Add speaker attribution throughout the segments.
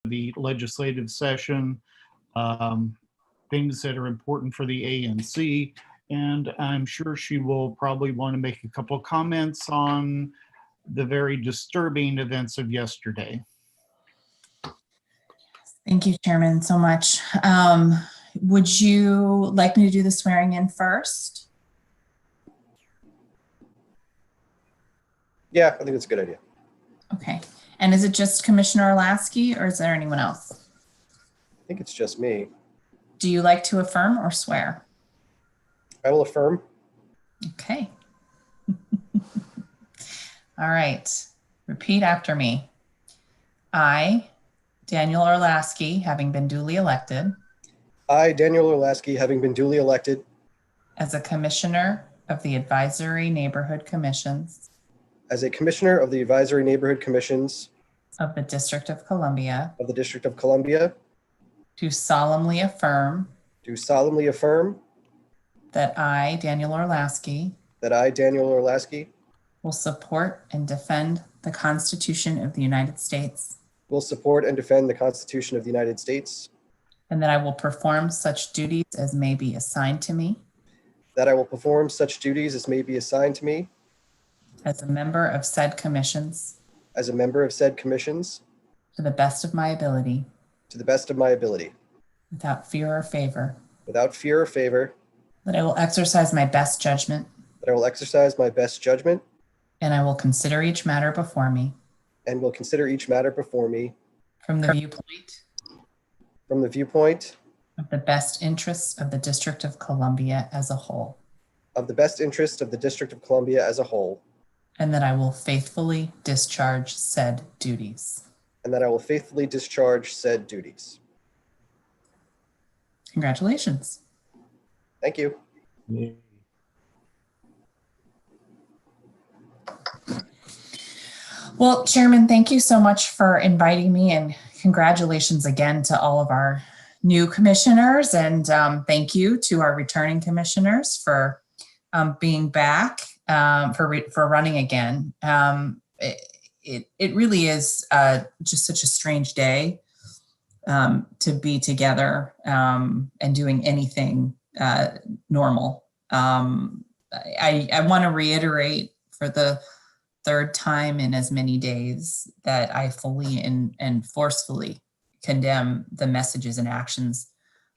Speaker 1: the legislative session, things that are important for the ANC, and I'm sure she will probably want to make a couple of comments on the very disturbing events of yesterday.
Speaker 2: Thank you, Chairman, so much. Would you like me to do the swearing in first?
Speaker 3: Yeah, I think that's a good idea.
Speaker 2: Okay. And is it just Commissioner Orlasky or is there anyone else?
Speaker 3: I think it's just me.
Speaker 2: Do you like to affirm or swear?
Speaker 3: I will affirm.
Speaker 2: Okay. All right. Repeat after me. I, Daniel Orlasky, having been duly elected
Speaker 3: I, Daniel Orlasky, having been duly elected
Speaker 2: as a Commissioner of the Advisory Neighborhood Commissions
Speaker 3: as a Commissioner of the Advisory Neighborhood Commissions
Speaker 2: of the District of Columbia,
Speaker 3: of the District of Columbia,
Speaker 2: do solemnly affirm that I, Daniel Orlasky,
Speaker 3: that I, Daniel Orlasky,
Speaker 2: will support and defend the Constitution of the United States,
Speaker 3: will support and defend the Constitution of the United States,
Speaker 2: and that I will perform such duties as may be assigned to me
Speaker 3: that I will perform such duties as may be assigned to me
Speaker 2: as a member of said commissions
Speaker 3: as a member of said commissions
Speaker 2: to the best of my ability,
Speaker 3: to the best of my ability,
Speaker 2: without fear or favor,
Speaker 3: without fear or favor,
Speaker 2: that I will exercise my best judgment,
Speaker 3: that I will exercise my best judgment,
Speaker 2: and I will consider each matter before me
Speaker 3: and will consider each matter before me
Speaker 2: from the viewpoint of the best interests of the District of Columbia as a whole,
Speaker 3: of the best interest of the District of Columbia as a whole,
Speaker 2: and that I will faithfully discharge said duties.
Speaker 3: and that I will faithfully discharge said duties.
Speaker 2: Congratulations.
Speaker 3: Thank you.
Speaker 1: Yeah.
Speaker 2: Well, Chairman, thank you so much for inviting me, and congratulations again to all of our new commissioners, and thank you to our returning commissioners for being back, for running again. It really is just such a strange day to be together and doing anything normal. I want to reiterate for the third time in as many days that I fully and forcefully condemn the messages and actions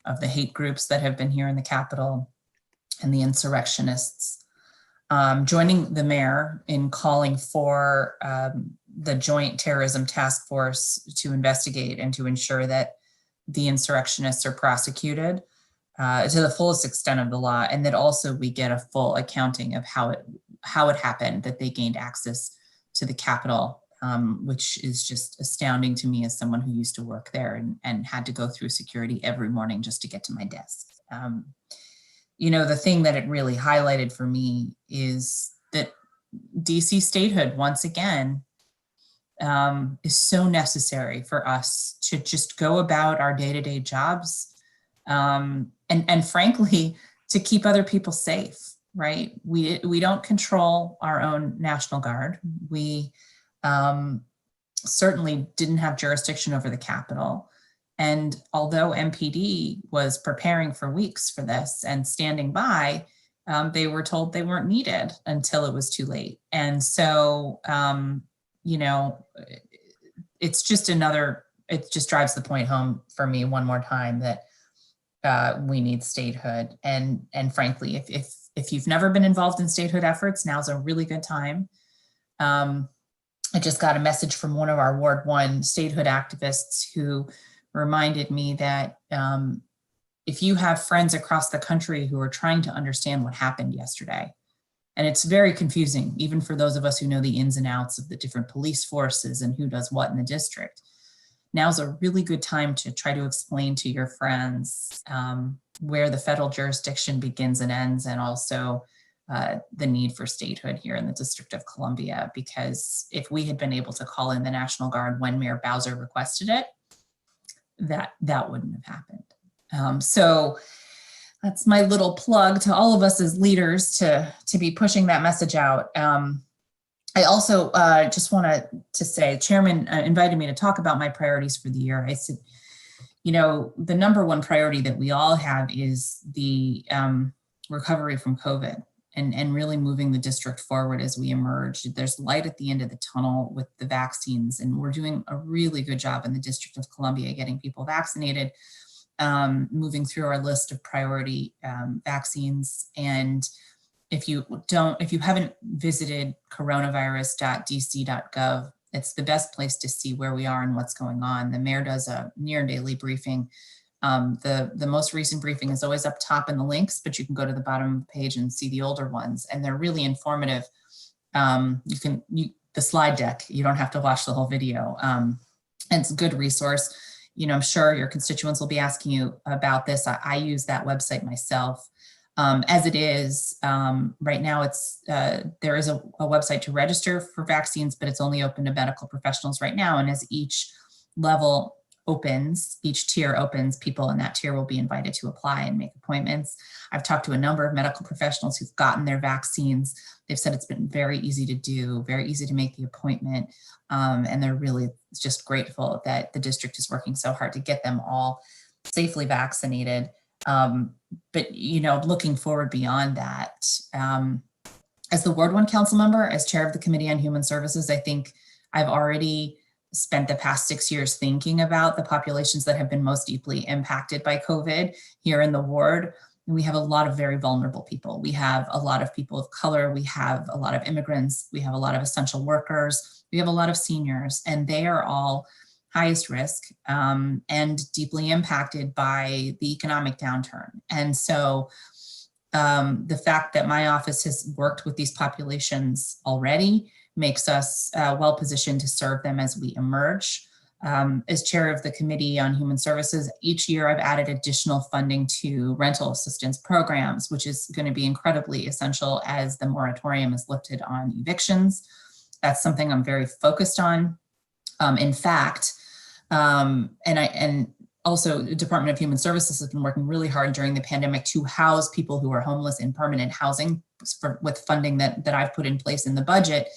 Speaker 2: of the hate groups that have been here in the Capitol and the insurrectionists. Joining the mayor in calling for the Joint Terrorism Task Force to investigate and to ensure that the insurrectionists are prosecuted to the fullest extent of the law, and that also we get a full accounting of how it happened that they gained access to the Capitol, which is just astounding to me as someone who used to work there and had to go through security every morning just to get to my desk. You know, the thing that it really highlighted for me is that DC statehood, once again, is so necessary for us to just go about our day-to-day jobs, and frankly, to keep other people safe, right? We don't control our own National Guard. We certainly didn't have jurisdiction over the Capitol. And although MPD was preparing for weeks for this and standing by, they were told they weren't needed until it was too late. And so, you know, it's just it just drives the point home for me one more time that we need statehood. And frankly, if you've never been involved in statehood efforts, now's a really good time. I just got a message from one of our Ward 1 statehood activists who reminded me that if you have friends across the country who are trying to understand what happened yesterday, and it's very confusing, even for those of us who know the ins and outs of the different police forces and who does what in the district, now's a really good time to try to explain to your friends where the federal jurisdiction begins and ends, and also the need for statehood here in the District of Columbia. Because if we had been able to call in the National Guard when Mayor Bowser requested it, that wouldn't have happened. So that's my little plug to all of us as leaders to be pushing that message out. I also just want to say, Chairman invited me to talk about my priorities for the year. I said, you know, the number one priority that we all have is the recovery from COVID and really moving the district forward as we emerge. There's light at the end of the tunnel with the vaccines, and we're doing a really good job in the District of Columbia getting people vaccinated, moving through our list of priority vaccines. And if you haven't visited coronavirus.dc.gov, it's the best place to see where we are and what's going on. The mayor does a near daily briefing. The most recent briefing is always up top in the links, but you can go to the bottom of the page and see the older ones, and they're really informative. The slide deck, you don't have to watch the whole video. And it's a good resource. You know, I'm sure your constituents will be asking you about this. I use that website myself. As it is right now, there is a website to register for vaccines, but it's only open to medical professionals right now. And as each level opens, each tier opens, people in that tier will be invited to apply and make appointments. I've talked to a number of medical professionals who've gotten their vaccines. They've said it's been very easy to do, very easy to make the appointment. And they're really just grateful that the district is working so hard to get them all safely vaccinated. But, you know, looking forward beyond that, as the Ward 1 council member, as chair of the Committee on Human Services, I think I've already spent the past 6 years thinking about the populations that have been most deeply impacted by COVID here in the ward. And we have a lot of very vulnerable people. We have a lot of people of color. We have a lot of immigrants. We have a lot of essential workers. We have a lot of seniors, and they are all highest risk and deeply impacted by the economic downturn. And so the fact that my office has worked with these populations already makes us well positioned to serve them as we emerge. As chair of the Committee on Human Services, each year I've added additional funding to rental assistance programs, which is going to be incredibly essential as the moratorium is lifted on evictions. That's something I'm very focused on. In fact, and also the Department of Human Services has been working really hard during the pandemic to house people who are homeless in permanent housing with funding that I've put in place in the budget.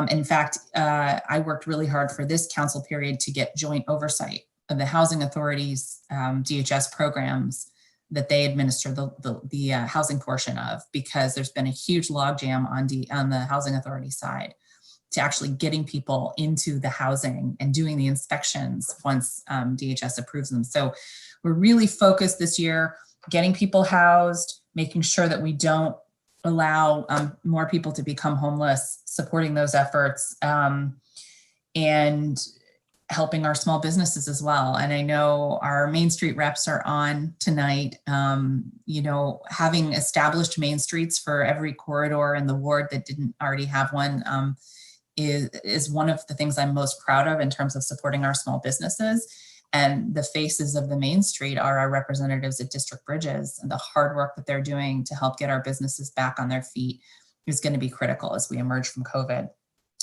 Speaker 2: In fact, I worked really hard for this council period to get joint oversight of the housing authorities, DHS programs that they administer the housing portion of, because there's been a huge logjam on the housing authority side to actually getting people into the housing and doing the inspections once DHS approves them. So we're really focused this year, getting people housed, making sure that we don't allow more people to become homeless, supporting those efforts, and helping our small businesses as well. And I know our Main Street reps are on tonight. You know, having established Main Streets for every corridor in the ward that didn't already have one is one of the things I'm most proud of in terms of supporting our small businesses. And the faces of the Main Street are our representatives at District Bridges, and the hard work that they're doing to help get our businesses back on their feet is going to be critical as we emerge from COVID.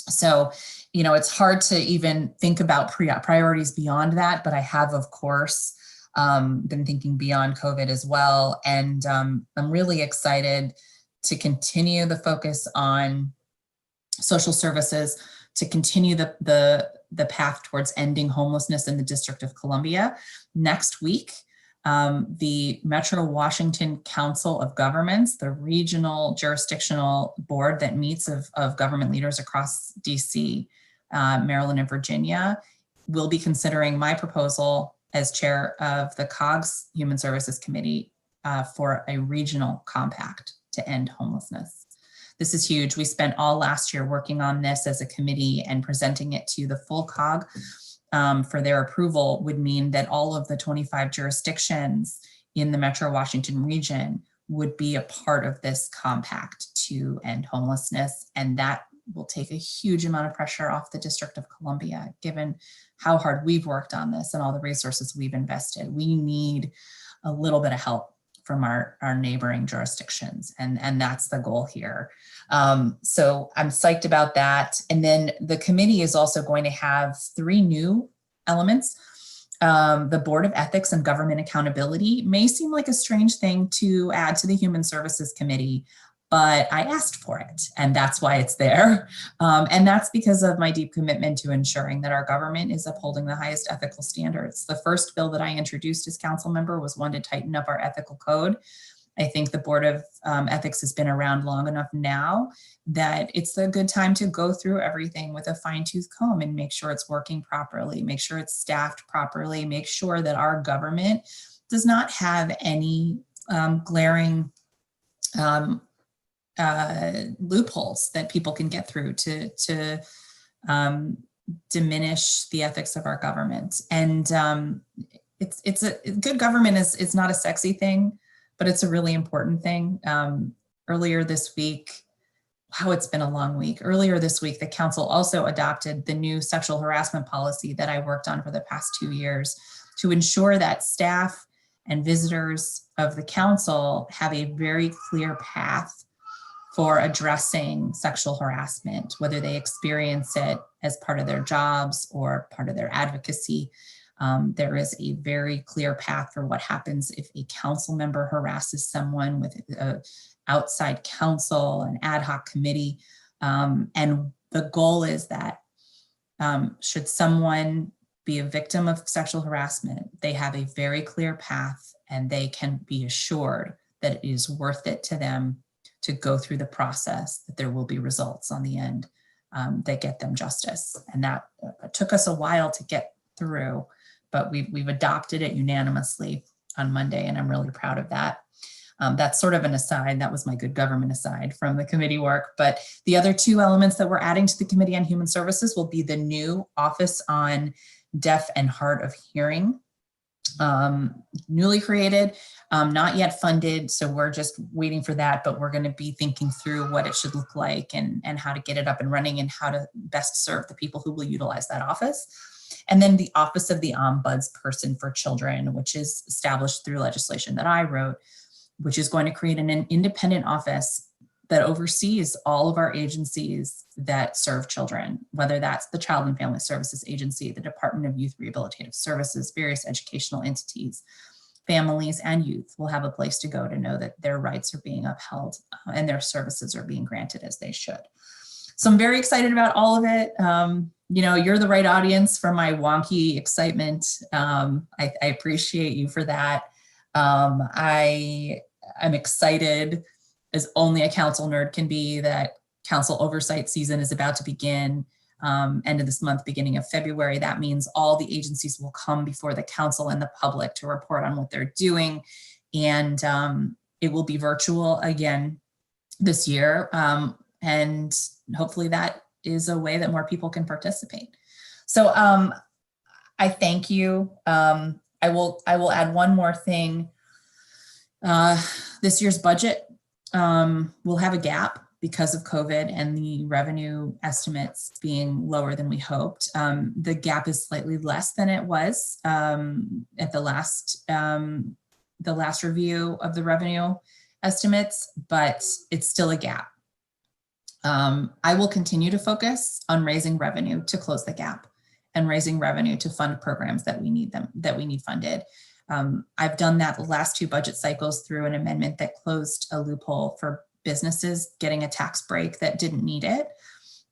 Speaker 2: So, you know, it's hard to even think about priorities beyond that, but I have, of course, been thinking beyond COVID as well. And I'm really excited to continue the focus on social services, to continue the path towards ending homelessness in the District of Columbia. Next week, the Metro Washington Council of Governments, the regional jurisdictional board that meets of government leaders across DC, Maryland, and Virginia, will be considering my proposal as chair of the COGS Human Services Committee for a regional compact to end homelessness. This is huge. We spent all last year working on this as a committee, and presenting it to the full COG for their approval would mean that all of the 25 jurisdictions in the Metro Washington region would be a part of this compact to end homelessness. And that will take a huge amount of pressure off the District of Columbia, given how hard we've worked on this and all the resources we've invested. We need a little bit of help from our neighboring jurisdictions. And that's the goal here. So I'm psyched about that. And then the committee is also going to have 3 new elements. The Board of Ethics and Government Accountability may seem like a strange thing to add to the Human Services Committee, but I asked for it, and that's why it's there. And that's because of my deep commitment to ensuring that our government is upholding the highest ethical standards. The first bill that I introduced as council member was one to tighten up our ethical code. I think the Board of Ethics has been around long enough now that it's a good time to go through everything with a fine-tooth comb and make sure it's working properly, make sure it's staffed properly, make sure that our government does not have any glaring loopholes that people can get through to diminish the ethics of our government. And it's a good government is not a sexy thing, but it's a really important thing. Earlier this week, wow, it's been a long week. Earlier this week, the council also adopted the new sexual harassment policy that I worked on for the past 2 years to ensure that staff and visitors of the council have a very clear path for addressing sexual harassment, whether they experience it as part of their jobs or part of their advocacy. There is a very clear path for what happens if a council member harasses someone with outside counsel, an ad hoc committee. And the goal is that should someone be a victim of sexual harassment, they have a very clear path and they can be assured that it is worth it to them to go through the process, that there will be results on the end that get them justice. And that took us a while to get through, but we've adopted it unanimously on Monday, and I'm really proud of that. That's sort of an aside. That was my good government aside from the committee work. But the other two elements that we're adding to the Committee on Human Services will be the new Office on Deaf and Hard of Hearing, newly created, not yet funded. So we're just waiting for that, but we're going to be thinking through what it should look like and how to get it up and running and how to best serve the people who will utilize that office. And then the Office of the Ombudsperson for Children, which is established through legislation that I wrote, which is going to create an independent office that oversees all of our agencies that serve children, whether that's the Child and Family Services Agency, the Department of Youth Rehabilitative Services, various educational entities. Families and youth will have a place to go to know that their rights are being upheld and their services are being granted as they should. So I'm very excited about all of it. You know, you're the right audience for my wonky excitement. I appreciate you for that. I'm excited as only a council nerd can be that council oversight season is about to begin. End of this month, beginning of February. That means all the agencies will come before the council and the public to report on what they're doing. And it will be virtual again this year. And hopefully that is a way that more people can participate. So I thank you. I will add one more thing. This year's budget will have a gap because of COVID and the revenue estimates being lower than we hoped. The gap is slightly less than it was at the last review of the revenue estimates, but it's still a gap. I will continue to focus on raising revenue to close the gap and raising revenue to fund programs that we need funded. I've done that the last two budget cycles through an amendment that closed a loophole for businesses getting a tax break that didn't need it.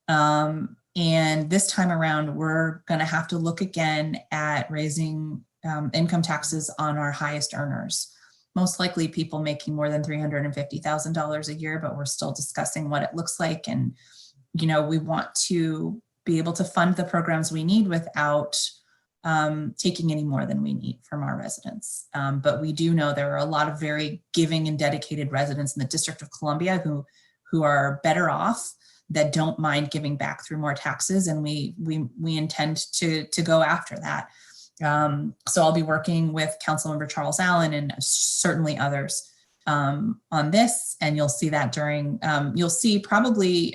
Speaker 2: And this time around, we're going to have to look again at raising income taxes on our highest earners. Most likely people making more than $350,000 a year, but we're still discussing what it looks like. And, you know, we want to be able to fund the programs we need without taking any more than we need from our residents. But we do know there are a lot of very giving and dedicated residents in the District of Columbia who are better off, that don't mind giving back through more taxes. And we intend to go after that. So I'll be working with Councilmember Charles Allen and certainly others on this, and you'll see that during, you'll see probably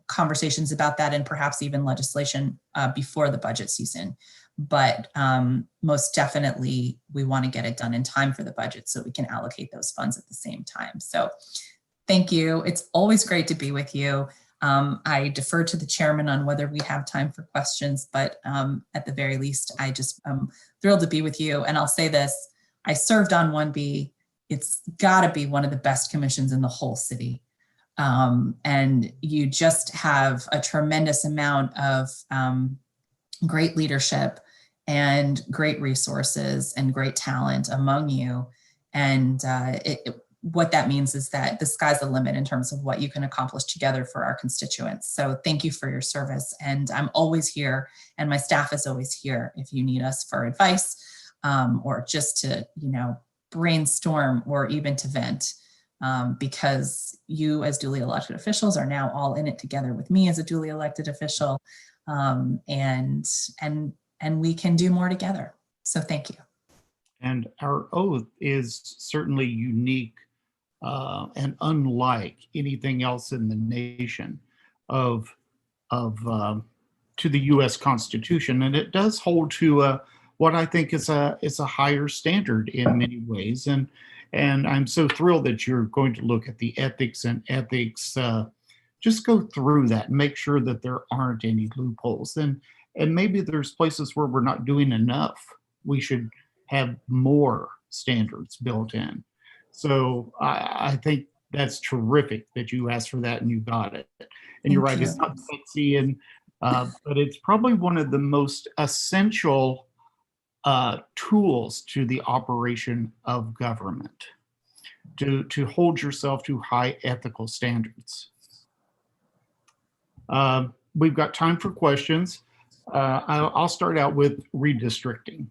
Speaker 2: conversations about that and perhaps even legislation before the budget season. But most definitely we want to get it done in time for the budget so we can allocate those funds at the same time. So thank you. It's always great to be with you. I defer to the chairman on whether we have time for questions, but at the very least, I just am thrilled to be with you. And I'll say this, I served on 1B. It's gotta be one of the best commissions in the whole city. And you just have a tremendous amount of great leadership and great resources and great talent among you. And what that means is that the sky's the limit in terms of what you can accomplish together for our constituents. So thank you for your service. And I'm always here, and my staff is always here if you need us for advice or just to, brainstorm or even to vent. Because you as duly elected officials are now all in it together with me as a duly elected official. And we can do more together. So thank you.
Speaker 1: And our oath is certainly unique and unlike anything else in the nation to the U.S. Constitution, and it does hold to what I think is a higher standard in many ways. And I'm so thrilled that you're going to look at the ethics and ethics. Just go through that and make sure that there aren't any loopholes. And maybe there's places where we're not doing enough. We should have more standards built in. So I think that's terrific that you asked for that and you got it. And you're right, it's not sexy, but it's probably one of the most essential tools to the operation of government, to hold yourself to high ethical standards. We've got time for questions. I'll start out with redistricting.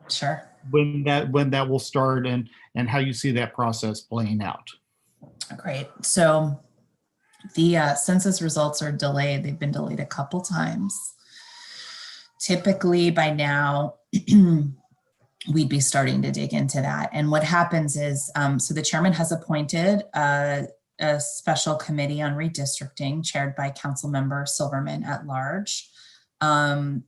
Speaker 2: Sure.
Speaker 1: When that will start and how you see that process playing out.
Speaker 2: Great. So the census results are delayed. They've been delayed a couple times. Typically by now, we'd be starting to dig into that. And what happens is, so the chairman has appointed a special committee on redistricting chaired by Councilmember Silverman at large. And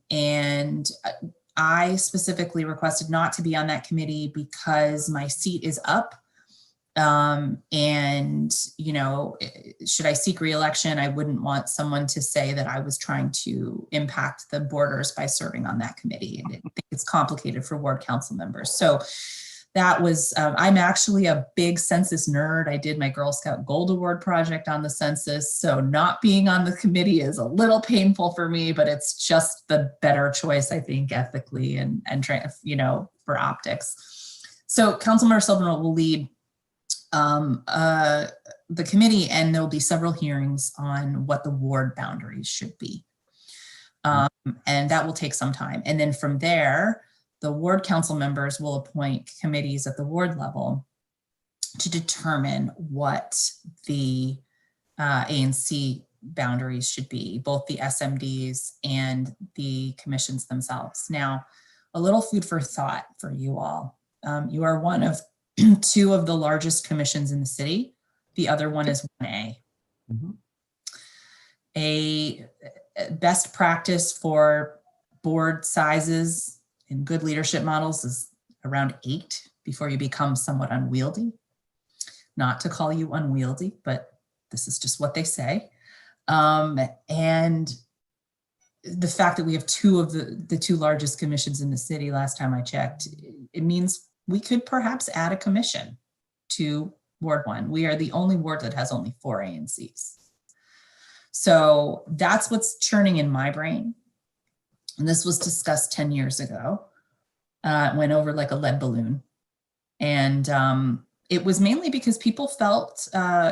Speaker 2: I specifically requested not to be on that committee because my seat is up. And, should I seek re-election, I wouldn't want someone to say that I was trying to impact the borders by serving on that committee. And I think it's complicated for ward council members. So that was, I'm actually a big census nerd. I did my Girl Scout Gold Award project on the census. So not being on the committee is a little painful for me, but it's just the better choice, I think, ethically and for optics. So Councilmember Silverman will lead the committee, and there'll be several hearings on what the ward boundaries should be. And that will take some time. And then from there, the ward council members will appoint committees at the ward level to determine what the ANC boundaries should be, both the SMDs and the commissions themselves. Now, a little food for thought for you all. You are one of two of the largest commissions in the city. The other one is 1A. Mm-hmm. A best practice for board sizes and good leadership models is around 8 before you become somewhat unwieldy. Not to call you unwieldy, but this is just what they say. And the fact that we have two of the two largest commissions in the city, last time I checked, it means we could perhaps add a commission to Ward 1. We are the only ward that has only 4 ANCs. So that's what's churning in my brain. And this was discussed 10 years ago. It went over like a lead balloon. And it was mainly because people felt,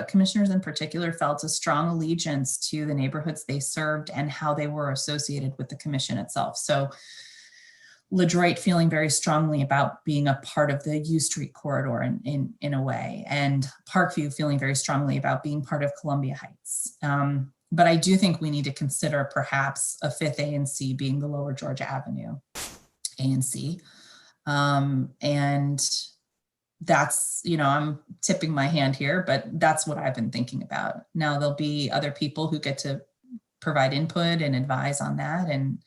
Speaker 2: commissioners in particular, felt a strong allegiance to the neighborhoods they served and how they were associated with the commission itself. So LaDroit feeling very strongly about being a part of the U Street corridor in a way, and Parkview feeling very strongly about being part of Columbia Heights. But I do think we need to consider perhaps a 5th ANC being the Lower Georgia Avenue ANC. And that's, I'm tipping my hand here, but that's what I've been thinking about. Now there'll be other people who get to provide input and advise on that. And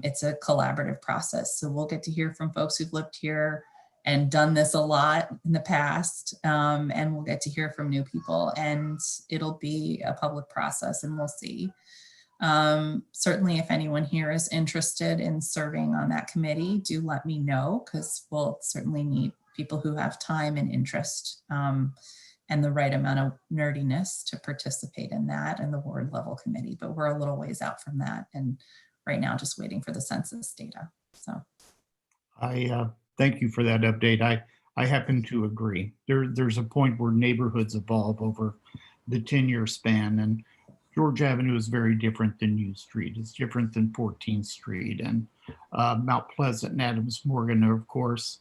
Speaker 2: it's a collaborative process. So we'll get to hear from folks who've lived here and done this a lot in the past. And we'll get to hear from new people, and it'll be a public process, and we'll see. Certainly if anyone here is interested in serving on that committee, do let me know, because we'll certainly need people who have time and interest. And and the right amount of nerdiness to participate in that and the ward level committee, but we're a little ways out from that. And right now just waiting for the census data. So
Speaker 1: I thank you for that update. I happen to agree. There's a point where neighborhoods evolve over the 10-year span, and George Avenue is very different than U Street. It's different than 14th Street, and Mount Pleasant and Adams Morgan, of course,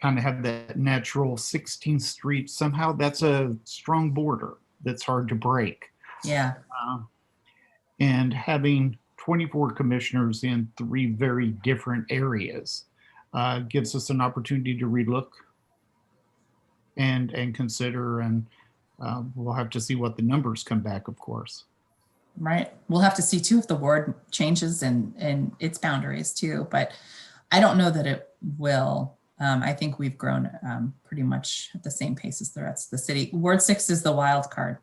Speaker 1: kind of have that natural 16th Street. Somehow that's a strong border that's hard to break.
Speaker 2: yeah,
Speaker 1: And having 24 commissioners in 3 very different areas gives us an opportunity to relook and consider, and we'll have to see what the numbers come back, of course.
Speaker 2: right. We'll have to see too if the ward changes in its boundaries too, but I don't know that it will. I think we've grown pretty much at the same pace as the rest of the city. Ward 6 is the wild card.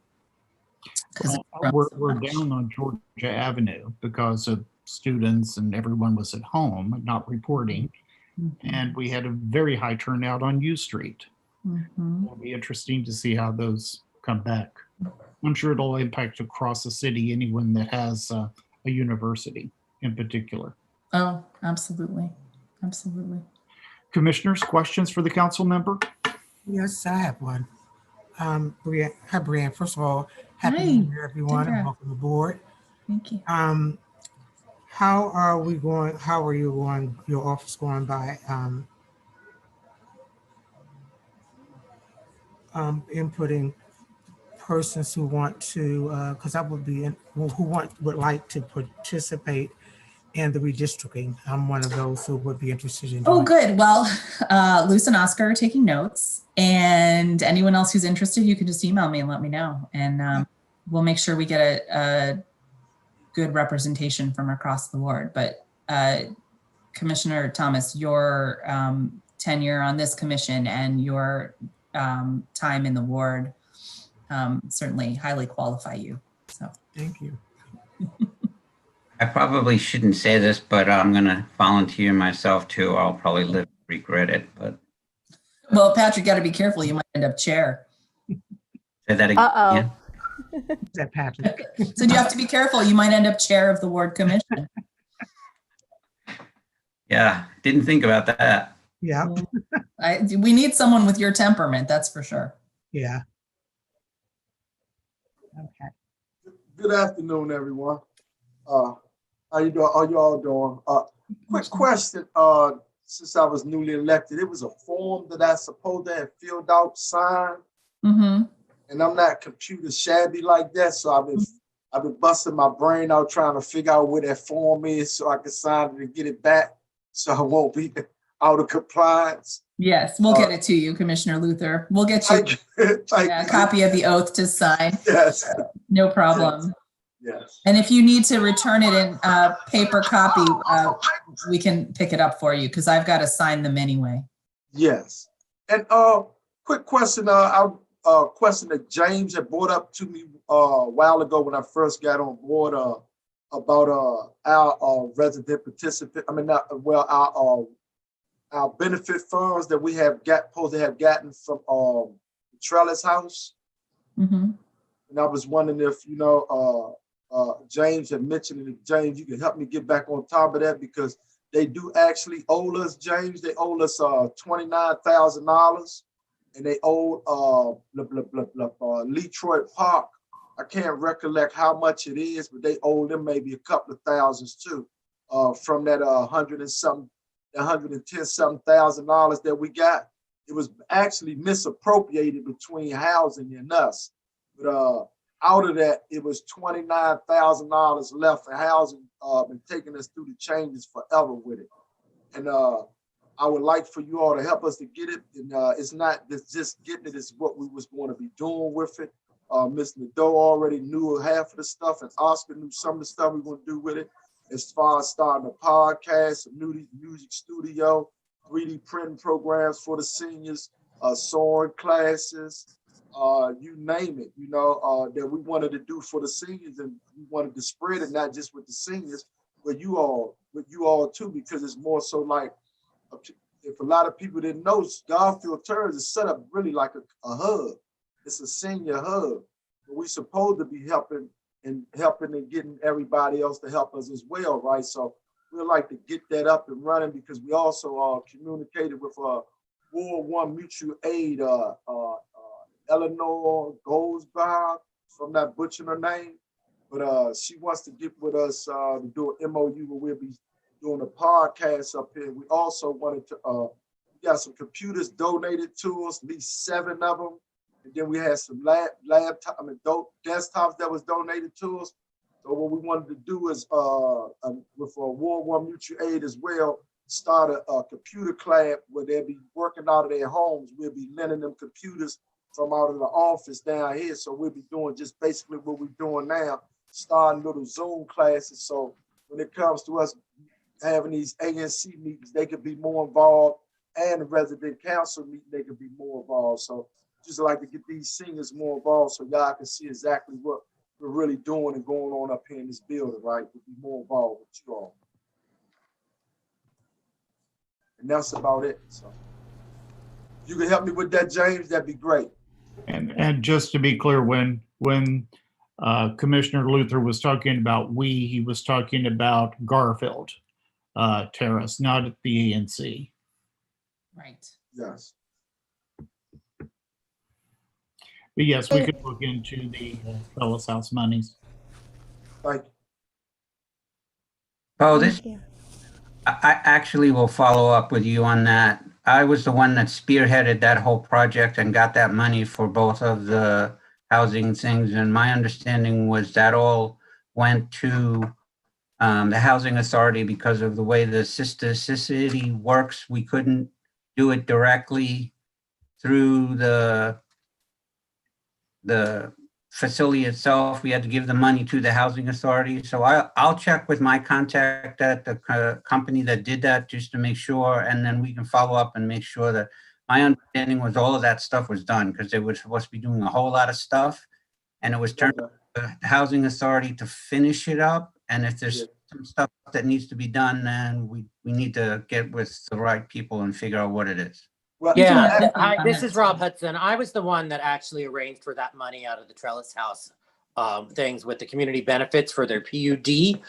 Speaker 1: We're down on Georgia Avenue because of students and everyone was at home, not reporting. And we had a very high turnout on U Street. It'll be interesting to see how those come back. I'm sure it'll impact across the city, anyone that has a university in particular.
Speaker 2: Oh, absolutely. Absolutely.
Speaker 1: Commissioners, questions for the council member?
Speaker 4: Yes, I have one. Brianne, hi, Brianne. First of all, happy
Speaker 2: Hi,
Speaker 4: New Year, everyone,
Speaker 2: Deborah.
Speaker 4: and welcome aboard.
Speaker 2: Thank you.
Speaker 4: How are you going, your office going by inputting persons who want to, because I would be, would like to participate in the redistricting. I'm one of those who would be interested in
Speaker 2: Oh,
Speaker 4: doing.
Speaker 2: good. Well, Luce and Oscar are taking notes, and anyone else who's interested, you can just email me and let me know. And we'll make sure we get a good representation from across the board. But Commissioner Thomas, your tenure on this commission and your time in the ward certainly highly qualify you. So
Speaker 4: Thank you.
Speaker 5: I probably shouldn't say this, but I'm going to volunteer myself too. I'll probably live to regret it, but.
Speaker 2: well, Patrick, got to be careful. You might end up chair.
Speaker 5: Say that again.
Speaker 6: Uh-oh.
Speaker 4: Is that Patrick?
Speaker 2: So you have to be careful. You might end up chair of the ward commission.
Speaker 5: Yeah, didn't think about that.
Speaker 4: Yeah,
Speaker 2: We need someone with your temperament, that's for sure.
Speaker 4: yeah. Okay.
Speaker 7: Good afternoon, everyone. How you doing? How you all doing? Quick question. Since I was newly elected, it was a form that I supposed to have filled out, signed, and I'm not computer shabby like that, so I've been busting my brain out trying to figure out where that form is so I can sign it and get it back, so I won't be out of compliance.
Speaker 2: Yes, we'll get it to you, Commissioner Luther. We'll get you a copy of the oath to sign.
Speaker 7: Yes.
Speaker 2: No problem.
Speaker 7: Yes.
Speaker 2: And if you need to return it in paper copy, we can pick it up for you because I've got to sign them anyway.
Speaker 7: Yes. And quick question. Question that James had brought up to me a while ago when I first got on board about our resident participant. I mean, our benefit funds that we have supposed to have gotten from Trellis House. And I was wondering if James had mentioned it. James, you can help me get back on top of that because they do actually owe us, James. They owe us $29,000, and they owe Letroy Park. I can't recollect how much it is, but they owe them maybe a couple of thousands too, from that $110,000 that we got. It was actually misappropriated between housing and us, but out of that, it was $29,000 left for housing, and taking us through the changes forever with it. And I would like for you all to help us to get it. And it's not just getting it, is what we was going to be doing with it. Ms. Nadeau already knew half of the stuff, and Oscar knew some of the stuff we were going to do with it, as far as starting a podcast, a music studio, 3D printing programs for the seniors, sewing classes, you name it, that we wanted to do for the seniors, and we wanted to spread it not just with the seniors, but you all too, because it's more so like, if a lot of people didn't know, Garfield Terrace is set up really like a hub. it's a senior hub. But we supposed to be helping and getting everybody else to help us as well, right? So we'd like to get that up and running because we also communicated with World War Mutual Aid, Eleanor Goldsby, so I'm not butchering her name, but she wants to get with us to do an MOU where we'll be doing a podcast up here. We also wanted to, we got some computers donated to us, at least 7 of them. And then we had some desktops that was donated to us. So what we wanted to do is, with World War Mutual Aid as well, start a computer club where they'll be working out of their homes. We'll be lending them computers from out of the office down here. So we'll be doing just basically what we're doing now, starting little Zoom classes. So when it comes to us having these ANC meetings, they could be more involved, and the resident council meeting, they could be more involved. So just like to get these seniors more involved so y'all can see exactly what we're really doing and going on up here in this building, right? To be more involved with you all. And that's about it. So if you can help me with that, James, that'd be great.
Speaker 1: And just to be clear, when Commissioner Luther was talking about he was talking about Garfield Terrace, not at the ANC.
Speaker 2: Right.
Speaker 7: Yes.
Speaker 1: But yes, we could look into the Fellas House monies.
Speaker 7: Thank you.
Speaker 5: Oh,
Speaker 6: Thank you.
Speaker 5: I actually will follow up with you on that. I was the one that spearheaded that whole project and got that money for both of the housing things. And my understanding was that all went to the Housing Authority because of the way the sister city works. We couldn't do it directly through the facility itself. We had to give the money to the Housing Authority. So I'll check with my contact at the company that did that just to make sure, and then we can follow up and make sure that my understanding was all of that stuff was done, because they were supposed to be doing a whole lot of stuff, and it was turned to the Housing Authority to finish it up. And if there's some stuff that needs to be done, then we need to get with the right people and figure out what it is.
Speaker 7: Well,
Speaker 2: Yeah.
Speaker 8: Hi, this is Rob Hudson. I was the one that actually arranged for that money out of the Trellis House things with the community benefits for their PUD.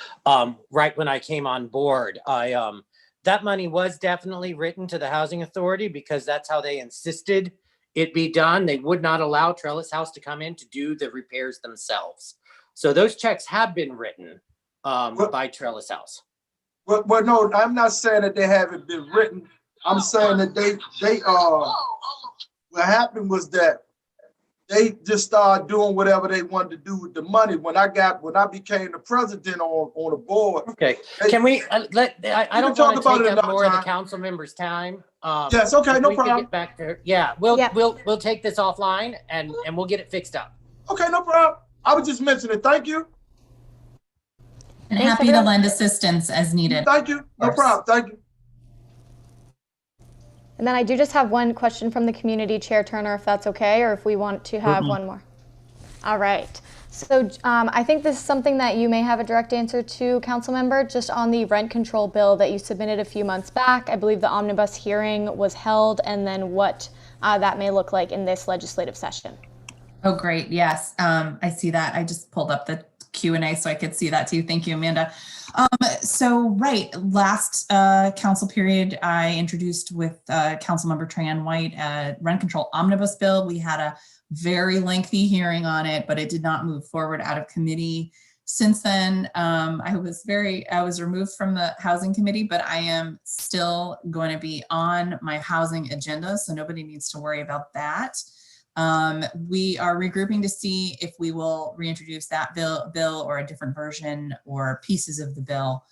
Speaker 8: Right when I came on board, that money was definitely written to the Housing Authority because that's how they insisted it be done. They would not allow Trellis House to come in to do the repairs themselves. So those checks have been written by Trellis House.
Speaker 7: Well, no, I'm not saying that they haven't been written. I'm saying that they what happened was that they just started doing whatever they wanted to do with the money. When I became the president on the board.
Speaker 8: Okay, can we I don't want to take up more of the council members' time.
Speaker 7: Yes, okay, no problem.
Speaker 8: Get back to we'll take this offline and we'll get it fixed up.
Speaker 7: Okay, no problem. I was just mentioning. Thank you.
Speaker 2: And happy to lend assistance as needed.
Speaker 7: Thank you. No problem. Thank you.
Speaker 6: And then I do just have one question from the community, Chair Turner, if that's okay, or if we want to have one more. All right. So I think this is something that you may have a direct answer to, council member, just on the rent control bill that you submitted a few months back. I believe the omnibus hearing was held, and then what that may look like in this legislative session.
Speaker 2: Oh, great. Yes, I see that. I just pulled up the Q&A so I could see that too. Thank you, Amanda. Last council period, I introduced with Councilmember Tran White a rent control omnibus bill. We had a very lengthy hearing on it, but it did not move forward out of committee. Since then, I was removed from the housing committee, but I am still going to be on my housing agenda, so nobody needs to worry about that. We are regrouping to see if we will reintroduce that bill or a different version or pieces of the bill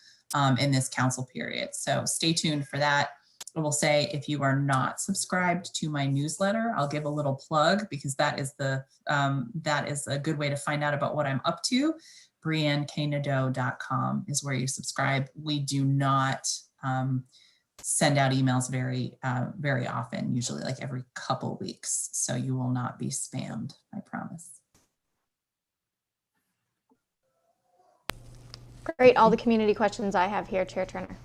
Speaker 2: in this council period. So stay tuned for that. I will say, if you are not subscribed to my newsletter, I'll give a little plug because that is a good way to find out about what I'm up to. BrianneKnadeau.com is where you subscribe. We do not send out emails very often, usually like every couple weeks. So you will not be spammed, I promise.
Speaker 6: Great, all the community questions I have here, Chair Turner.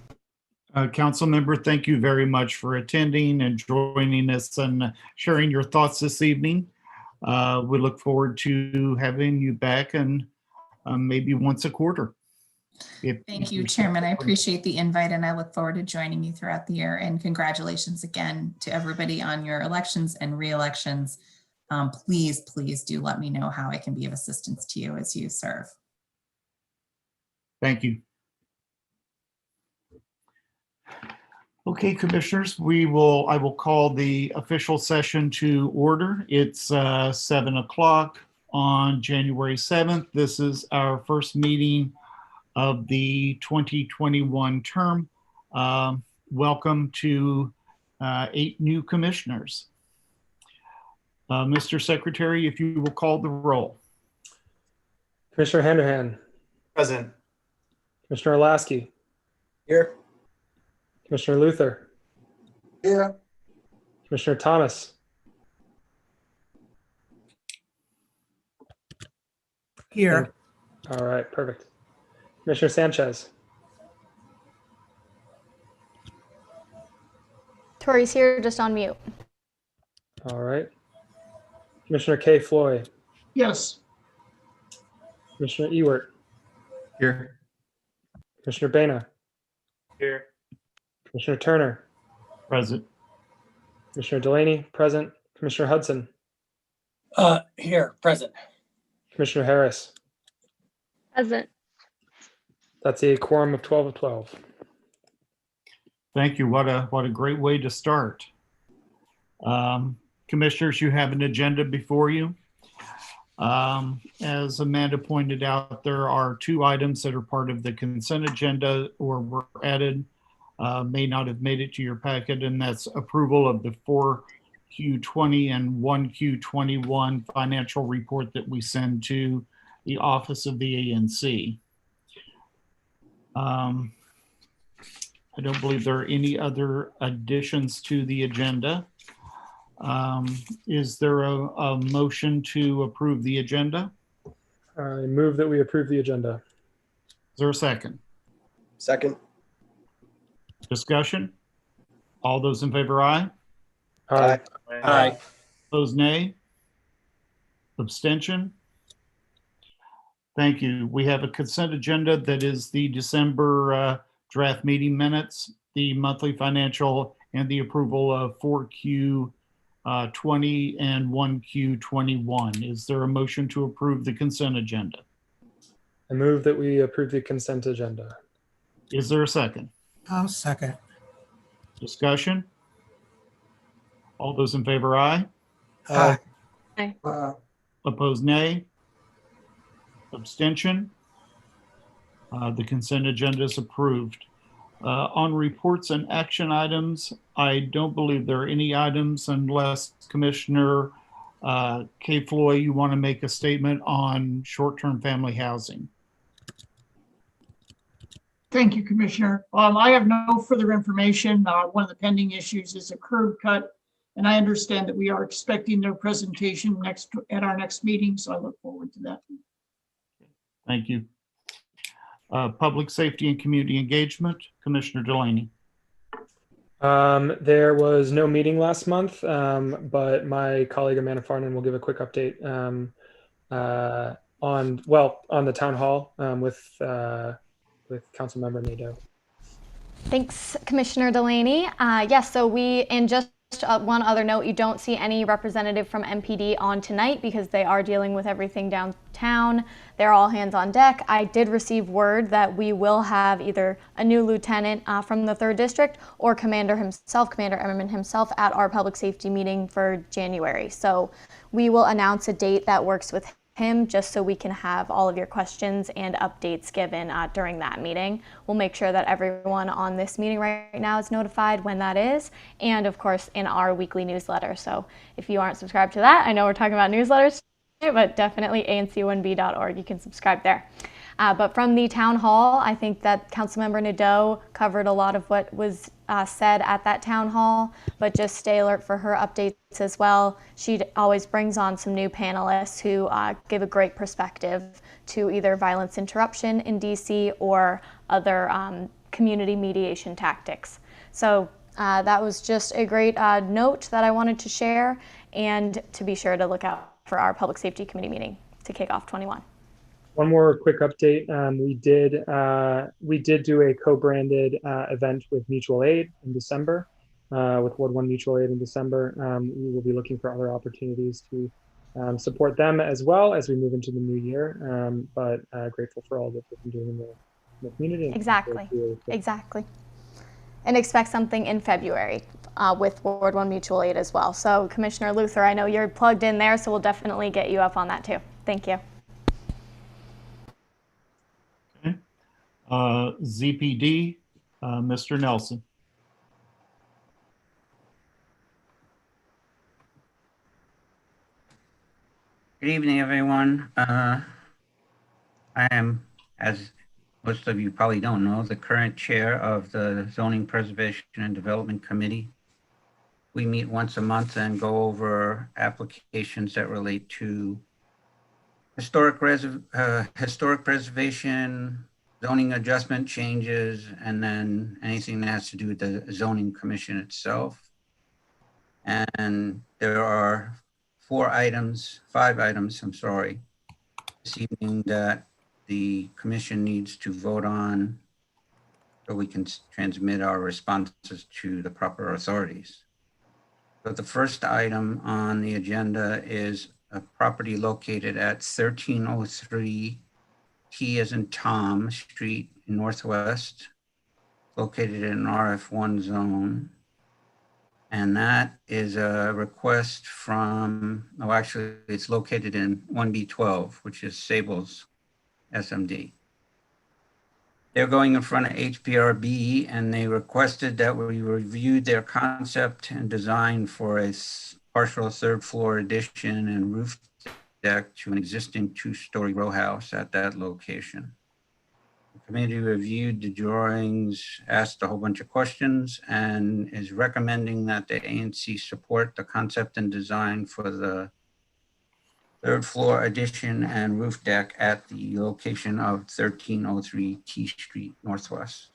Speaker 1: Council member, thank you very much for attending and joining us and sharing your thoughts this evening. we look forward to having you back and maybe once a quarter.
Speaker 2: Thank you, Chairman. I appreciate the invite and I look forward to joining you throughout the year. And congratulations again to everybody on your elections and re-elections. Please, please do let me know how I can be of assistance to you as you serve.
Speaker 1: Thank you. Okay, commissioners, I will call the official session to order. It's 7 o'clock on January 7th. This is our first meeting of the 2021 term. Welcome to 8 new commissioners. Mr. Secretary, if you will call the roll.
Speaker 9: Commissioner Handerhan.
Speaker 3: Present.
Speaker 9: Commissioner Lasky.
Speaker 3: Here.
Speaker 9: Commissioner Luther.
Speaker 7: Here.
Speaker 9: Commissioner Thomas.
Speaker 4: Here.
Speaker 9: All right, perfect. Commissioner Sanchez.
Speaker 6: Tori's here, just on mute.
Speaker 9: All right. Commissioner Kay Floyd.
Speaker 7: Yes.
Speaker 9: Commissioner Ewert.
Speaker 3: Here.
Speaker 9: Commissioner Bena.
Speaker 3: Here.
Speaker 9: Commissioner Turner.
Speaker 1: Present.
Speaker 9: Commissioner Delaney, present. Commissioner Hudson.
Speaker 8: Here, present.
Speaker 9: Commissioner Harris.
Speaker 6: Present.
Speaker 9: That's a quorum of 12 of 12.
Speaker 1: Thank you. What a great way to start. Commissioners, you have an agenda before you. As Amanda pointed out, there are 2 items that are part of the consent agenda or were added, may not have made it to your packet, and that's approval of the 4Q20 and 1Q21 financial report that we send to the office of the ANC. I don't believe there are any other additions to the agenda. Is there a motion to approve the agenda?
Speaker 9: I move that we approve the agenda.
Speaker 1: Is there a second?
Speaker 3: Second.
Speaker 1: Discussion? All those in favor, aye.
Speaker 9: Aye.
Speaker 8: Aye.
Speaker 1: Opposed, nay. Abstention? Thank you. We have a consent agenda that is the December draft meeting minutes, the monthly financial, and the approval of 4Q20 and 1Q21. Is there a motion to approve the consent agenda?
Speaker 9: I move that we approve the consent agenda.
Speaker 1: Is there a second?
Speaker 4: I'll second.
Speaker 1: Discussion? All those in favor, aye.
Speaker 9: Aye.
Speaker 1: Opposed, nay. Abstention? The consent agenda is approved. On reports and action items, I don't believe there are any items unless Commissioner Kay Floyd, you want to make a statement on short-term family housing.
Speaker 10: Thank you, Commissioner. I have no further information. One of the pending issues is a curb cut, and I understand that we are expecting their presentation at our next meeting, so I look forward to that.
Speaker 1: Thank you. Public safety and community engagement, Commissioner Delaney.
Speaker 9: There was no meeting last month, but my colleague Amanda Farnan will give a quick update on the town hall with Councilmember Nadeau.
Speaker 6: Thanks, Commissioner Delaney. Yes, so just one other note, you don't see any representative from MPD on tonight because they are dealing with everything downtown. They're all hands on deck. I did receive word that we will have either a new lieutenant from the 3rd District or Commander Emmerman himself at our public safety meeting for January. So we will announce a date that works with him just so we can have all of your questions and updates given during that meeting. We'll make sure that everyone on this meeting right now is notified when that is, and of course in our weekly newsletter. So if you aren't subscribed to that, I know we're talking about newsletters today, but definitely anc1b.org, you can subscribe there. But from the town hall, I think that Councilmember Nadeau covered a lot of what was said at that town hall, but just stay alert for her updates as well. She always brings on some new panelists who give a great perspective to either violence interruption in DC or other community mediation tactics. So that was just a great note that I wanted to share, and to be sure to look out for our Public Safety Committee meeting to kick off 21.
Speaker 9: One more quick update. We did do a co-branded event with Mutual Aid in December, with Ward 1 Mutual Aid in December. We will be looking for other opportunities to support them as well as we move into the new year. But grateful for all that they've been doing in the community.
Speaker 6: Exactly. Exactly. And expect something in February with Ward 1 Mutual Aid as well. So Commissioner Luther, I know you're plugged in there, so we'll definitely get you up on that too. Thank you.
Speaker 1: Okay. ZPD, Mr. Nelson.
Speaker 5: Good evening, everyone. I am, as most of you probably don't know, the current chair of the Zoning Preservation and Development Committee. We meet once a month and go over applications that relate to historic preservation, zoning adjustment changes, and then anything that has to do with the zoning commission itself. And there are five items, I'm sorry, this evening that the commission needs to vote on so we can transmit our responses to the proper authorities. So the first item on the agenda is a property located at 1303 T as in Tom Street in Northwest, located in an RF1 zone. And that is a request from, oh, actually it's located in 1B12, which is Sable's SMD. They're going in front of HPRB and they requested that we reviewed their concept and design for a partial third floor addition and roof deck to an existing two-story row house at that location. The committee reviewed the drawings, asked a whole bunch of questions, and is recommending that the ANC support the concept and design for the third floor addition and roof deck at the location of 1303 T Street Northwest.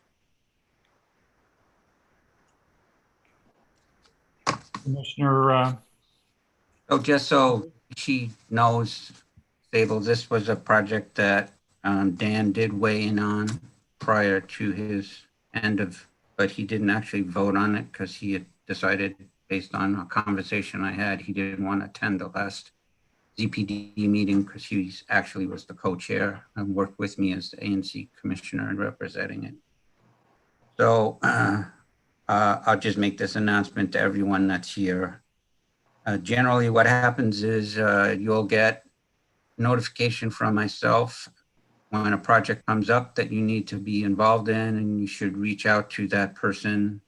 Speaker 1: Commissioner.
Speaker 5: So just so she knows, Sable, this was a project that Dan did weigh in on prior to his end of, but he didn't actually vote on it because he had decided, based on a conversation I had, he didn't want to attend the last ZPD meeting because he actually was the co-chair and worked with me as the ANC commissioner and representing it. So I'll just make this announcement to everyone that's here. Generally what happens is you'll get notification from myself when a project comes up that you need to be involved in, and you should reach out to that person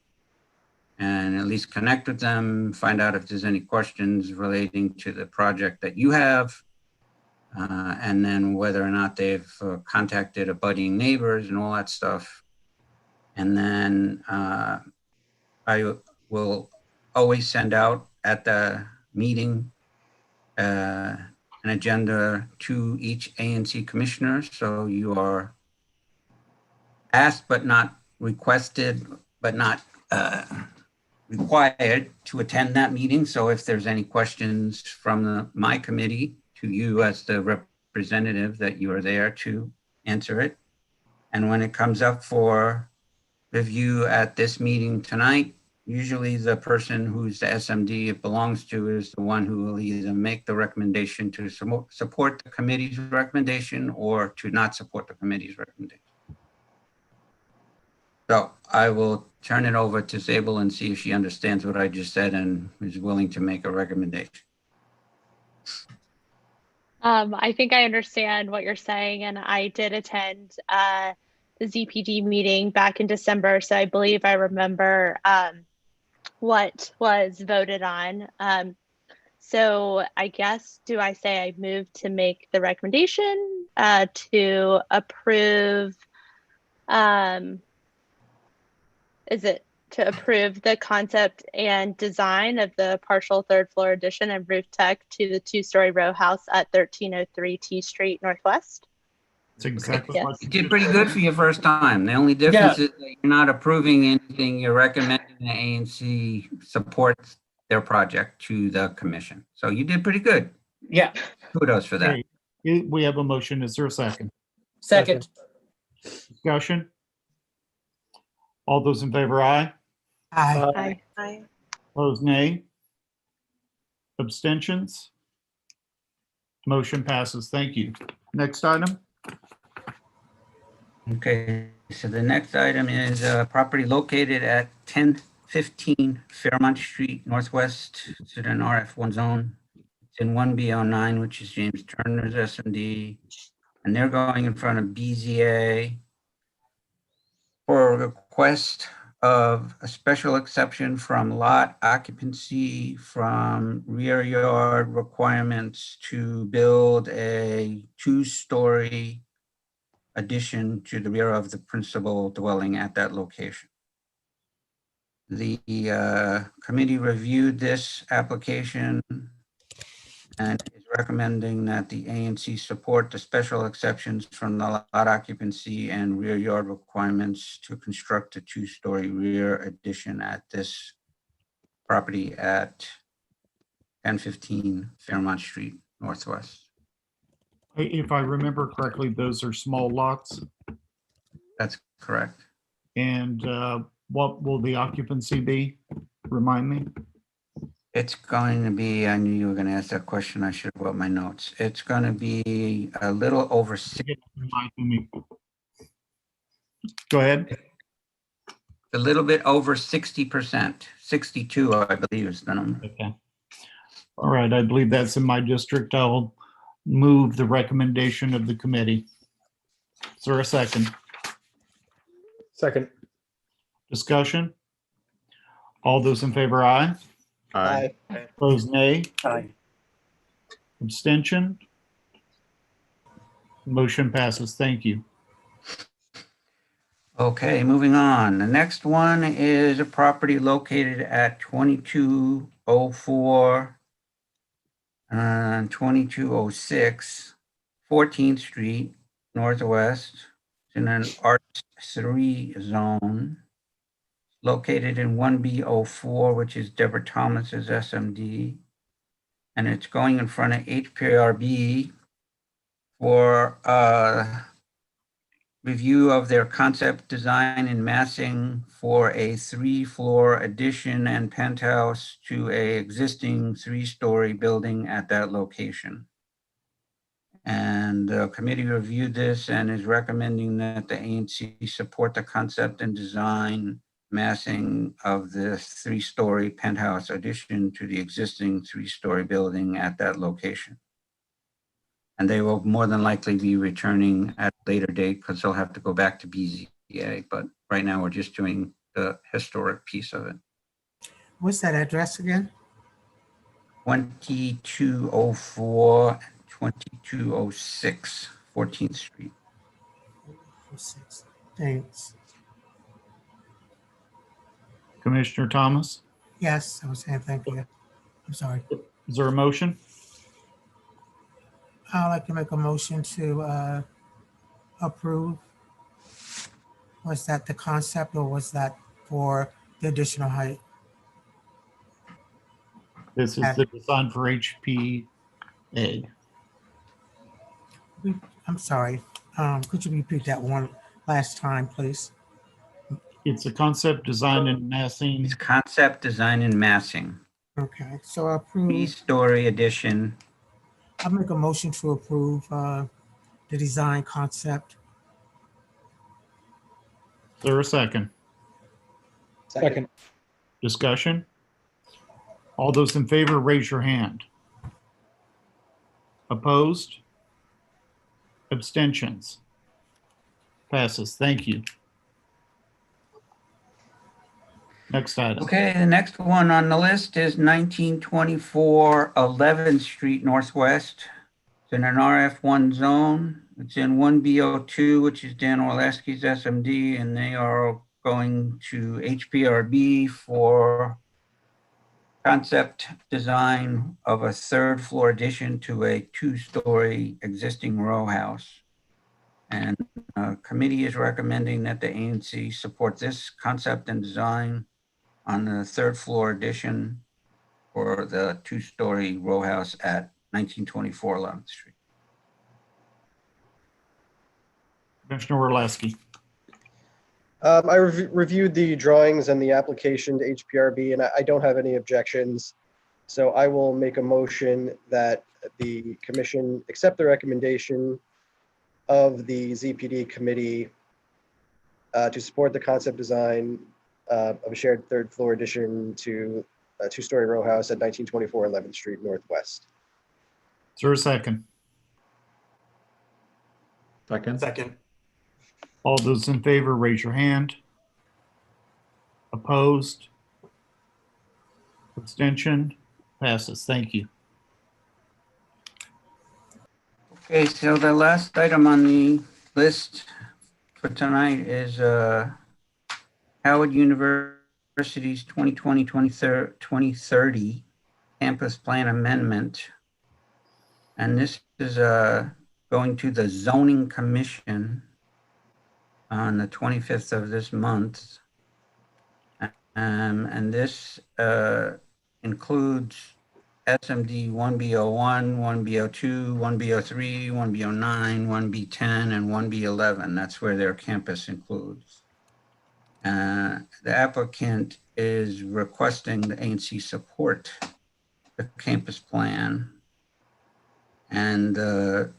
Speaker 5: and at least connect with them, find out if there's any questions relating to the project that you have, and then whether or not they've contacted abutting neighbors and all that stuff. And then I will always send out at the meeting an agenda to each ANC commissioner. So you are asked but not requested, but not required to attend that meeting. So if there's any questions from my committee to you as the representative, that you are there to answer it. And when it comes up for review at this meeting tonight, usually the person who's the SMD it belongs to is the one who will either make the recommendation to support the committee's recommendation or to not support the committee's recommendation. So I will turn it over to Zabel and see if she understands what I just said and is willing to make a recommendation.
Speaker 11: I think I understand what you're saying, and I did attend the ZPD meeting back in December, so I believe I remember what was voted on. So I guess, do I say I move to make the recommendation to approve, is it to approve the concept and design of the partial third floor addition and roof deck to the two-story row house at 1303 T Street Northwest?
Speaker 1: That's exactly
Speaker 11: Yes.
Speaker 1: what
Speaker 5: You did pretty good for your first time. The only difference is that you're not approving anything. You're recommending the ANC supports their project to the commission. So you did pretty good.
Speaker 8: Yeah,
Speaker 5: Kudos for that.
Speaker 1: Okay, we have a motion. Is there a second?
Speaker 8: second.
Speaker 1: Discussion? All those in favor, aye.
Speaker 4: Aye.
Speaker 11: Aye.
Speaker 1: Opposed, nay. Abstentions? Motion passes. Thank you. Next item?
Speaker 5: Okay, so the next item is property located at 1015 Fairmont Street Northwest. It's in an RF1 zone. It's in 1B09, which is James Turner's SMD. And they're going in front of BZA for a request of a special exception from lot occupancy from rear yard requirements to build a 2-story addition to the rear of the principal dwelling at that location. The committee reviewed this application and is recommending that the ANC support the special exceptions from the lot occupancy and rear yard requirements to construct a 2-story rear addition at this property at 1015 Fairmont Street Northwest.
Speaker 1: If I remember correctly, those are small lots.
Speaker 5: That's correct.
Speaker 1: And what will the occupancy be? Remind me.
Speaker 5: It's going to be, I knew you were going to ask that question. I should have wrote my notes. It's going to be a little over
Speaker 1: Go ahead.
Speaker 5: a little bit over 60%. 62, I believe is the number.
Speaker 1: Okay. All right, I believe that's in my district. I'll move the recommendation of the committee. Is there a second?
Speaker 9: Second.
Speaker 1: Discussion? All those in favor, aye.
Speaker 3: Aye.
Speaker 1: Opposed, nay.
Speaker 8: Aye.
Speaker 1: Abstention? Motion passes. Thank you.
Speaker 5: Okay, moving on. The next one is a property located at 2204 and 2206 14th Street Northwest. It's in an R3 zone located in 1B04, which is Deborah Thomas's SMD. And it's going in front of HPRB for review of their concept design and massing for a 3-floor addition and penthouse to a existing 3-story building at that location. And the committee reviewed this and is recommending that the ANC support the concept and design massing of the 3-story penthouse addition to the existing 3-story building at that location. And they will more than likely be returning at a later date because they'll have to go back to BZA. But right now we're just doing the historic piece of it.
Speaker 4: What's that address again?
Speaker 5: 2204, 2206, 14th Street.
Speaker 4: Thanks.
Speaker 1: Commissioner Thomas,
Speaker 4: Yes, I was saying thank you. I'm sorry.
Speaker 1: is there a motion?
Speaker 4: I'd like to make a motion to approve. Was that the concept or was that for the additional height?
Speaker 1: This is the design for HPA.
Speaker 4: I'm sorry. Could you repeat that one last time, please?
Speaker 1: It's a concept design and massing.
Speaker 5: It's concept design and massing.
Speaker 4: Okay, so approve.
Speaker 5: 3-story addition.
Speaker 4: I'll make a motion to approve the design concept.
Speaker 1: Is there a second?
Speaker 9: Second.
Speaker 1: Discussion? All those in favor, raise your hand. Opposed? Abstentions? Passes. Thank you. Next item.
Speaker 5: Okay, the next one on the list is 1924 11th Street Northwest. It's in an RF1 zone. It's in 1B02, which is Dan Orlesky's SMD, and they are going to HPRB for concept design of a 3rd-floor addition to a 2-story existing row house. And committee is recommending that the ANC support this concept and design on the 3rd-floor addition for the 2-story row house at 1924 11th Street.
Speaker 1: Commissioner Orlowski.
Speaker 3: I reviewed the drawings and the application to HPRB, and I don't have any objections. So I will make a motion that the commission accept the recommendation of the ZPD committee to support the concept design of a shared third floor addition to a two-story row house at 1924 11th Street Northwest.
Speaker 1: Is there a second?
Speaker 12: Second.
Speaker 1: All those in favor, raise your hand. Opposed? Abstention? Passes. Thank you.
Speaker 5: Okay, so the last item on the list for tonight is Howard University's 2020-2030 campus plan amendment. And this is going to the zoning commission on the 25th of this month. And this includes SMD 1B01, 1B02, 1B03, 1B09, 1B10, and 1B11. That's where their campus includes. The applicant is requesting the ANC support the campus plan. And the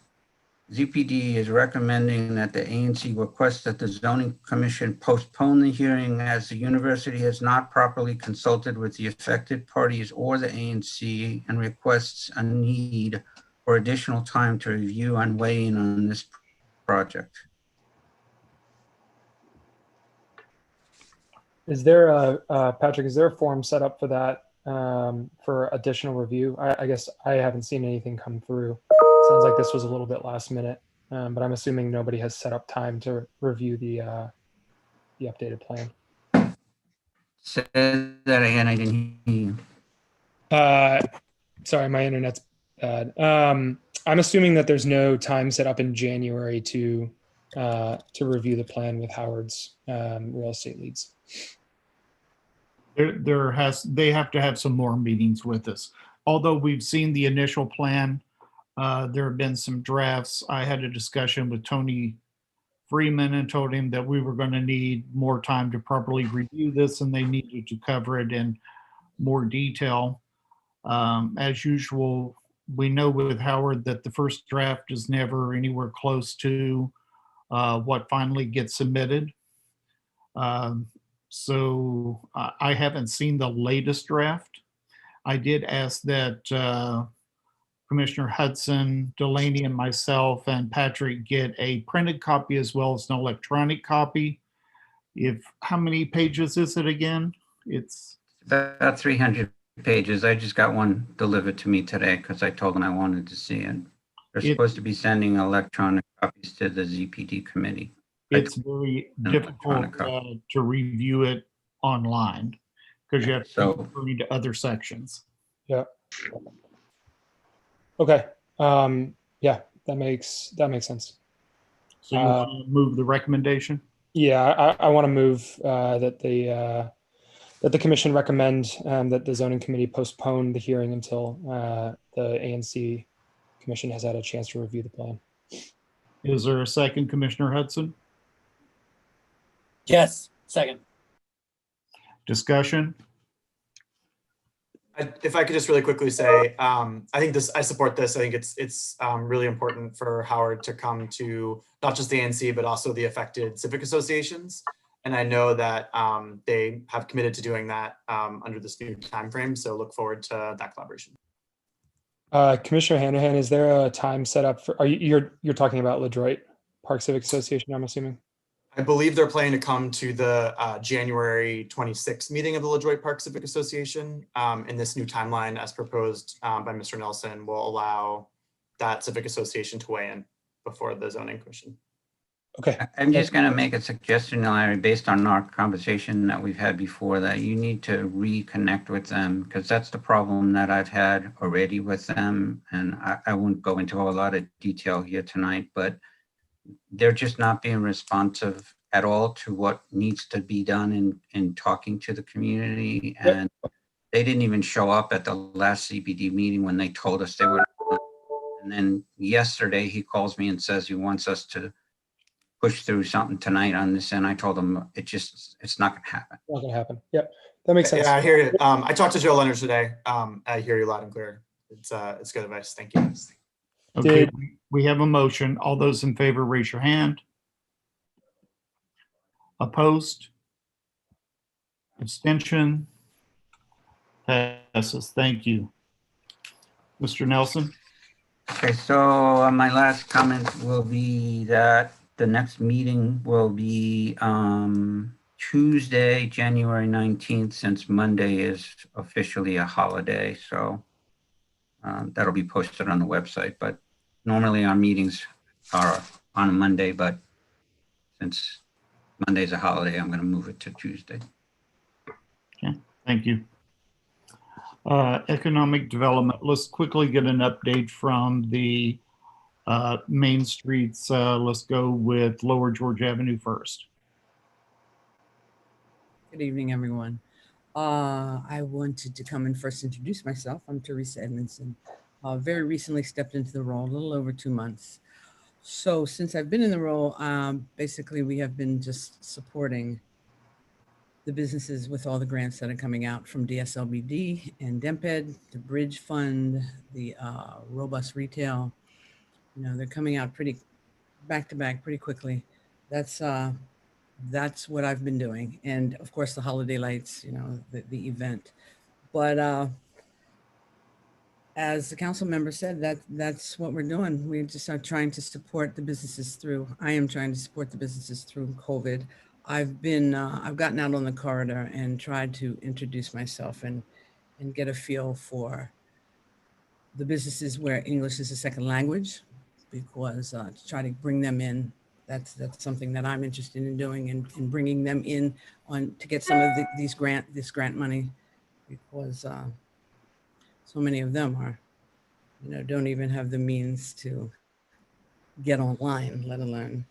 Speaker 5: ZPD is recommending that the ANC request that the zoning commission postpone the hearing as the university has not properly consulted with the affected parties or the ANC and requests a need for additional time to review and weigh in on this project.
Speaker 9: Is there Patrick, is there a form set up for that for additional review? I guess I haven't seen anything come through. Sounds like this was a little bit last minute, but I'm assuming nobody has set up time to review the updated plan.
Speaker 5: Say that again, I didn't hear you.
Speaker 9: Sorry, my internet's bad. I'm assuming that there's no time set up in January to review the plan with Howard's real estate leads.
Speaker 1: They have to have some more meetings with us. Although we've seen the initial plan, there have been some drafts. I had a discussion with Tony Freeman and told him that we were going to need more time to properly review this and they needed to cover it in more detail. As usual, we know with Howard that the first draft is never anywhere close to what finally gets submitted. So I haven't seen the latest draft. I did ask that Commissioner Hudson, Delaney, and myself and Patrick get a printed copy as well as an electronic copy. How many pages is it again? It's
Speaker 5: about 300 pages. I just got one delivered to me today because I told them I wanted to see it. They're supposed to be sending electronic copies to the ZPD committee.
Speaker 1: It's very difficult to review it online because you have to read other sections.
Speaker 9: Yeah. Okay. Yeah, that makes sense.
Speaker 1: So you want to move the recommendation?
Speaker 9: Yeah, I want to move that the commission recommend that the zoning committee postpone the hearing until the ANC commission has had a chance to review the plan.
Speaker 1: Is there a second, Commissioner Hudson?
Speaker 8: Yes, second.
Speaker 1: Discussion?
Speaker 12: If I could just really quickly say, I think I support this. I think it's really important for Howard to come to not just the ANC, but also the affected civic associations. And I know that they have committed to doing that under this new timeframe. So look forward to that collaboration.
Speaker 9: Commissioner Hanahan, is there a time set up for, you're talking about LaDroit Park Civic Association, I'm assuming?
Speaker 12: I believe they're planning to come to the January 26th meeting of the LaDroit Park Civic Association. And this new timeline as proposed by Mr. Nelson will allow that civic association to weigh in before the zoning commission.
Speaker 9: Okay.
Speaker 5: I'm just going to make a suggestion, Larry, based on our conversation that we've had before, that you need to reconnect with them because that's the problem that I've had already with them. And I won't go into a lot of detail here tonight, but they're just not being responsive at all to what needs to be done in talking to the community. And they didn't even show up at the last CBD meeting when they told us they were And then yesterday he calls me and says he wants us to push through something tonight on this. And I told him it's not gonna happen.
Speaker 9: Not gonna happen. Yep, that makes sense.
Speaker 12: Yeah, I hear you. I talked to Joe Leonard today. I hear you loud and clear. It's good advice. Thank you.
Speaker 1: Okay,
Speaker 9: Did-
Speaker 1: we have a motion. All those in favor, raise your hand. Opposed? Abstention? Passes. Thank you. Mr. Nelson?
Speaker 5: Okay, so my last comment will be that the next meeting will be Tuesday, January 19th, since Monday is officially a holiday. So that'll be posted on the website, but normally our meetings are on a Monday, but since Monday's a holiday, I'm going to move it to Tuesday.
Speaker 1: Thank you. Economic development. Let's quickly get an update from the main streets. Let's go with Lower George Avenue first.
Speaker 13: Good evening, everyone. I wanted to come and first introduce myself. I'm Teresa Edmondson. Very recently stepped into the role, a little over 2 months. So since I've been in the role, basically we have been just supporting the businesses with all the grants that are coming out from DSLBD and DEMPED, the Bridge Fund, the Robust Retail. You know, they're coming out pretty back to back pretty quickly. That's what I've been doing. And of course, the holiday lights, you know, the event. But as the council member said, that's what we're doing. We just are trying to support the businesses through. I am trying to support the businesses through COVID. I've gotten out on the corridor and tried to introduce myself and get a feel for the businesses where English is a second language, because to try to bring them in. That's something that I'm interested in doing, and bringing them in on to get some of this grant money, because so many of them are, you know, don't even have the means to get online, let alone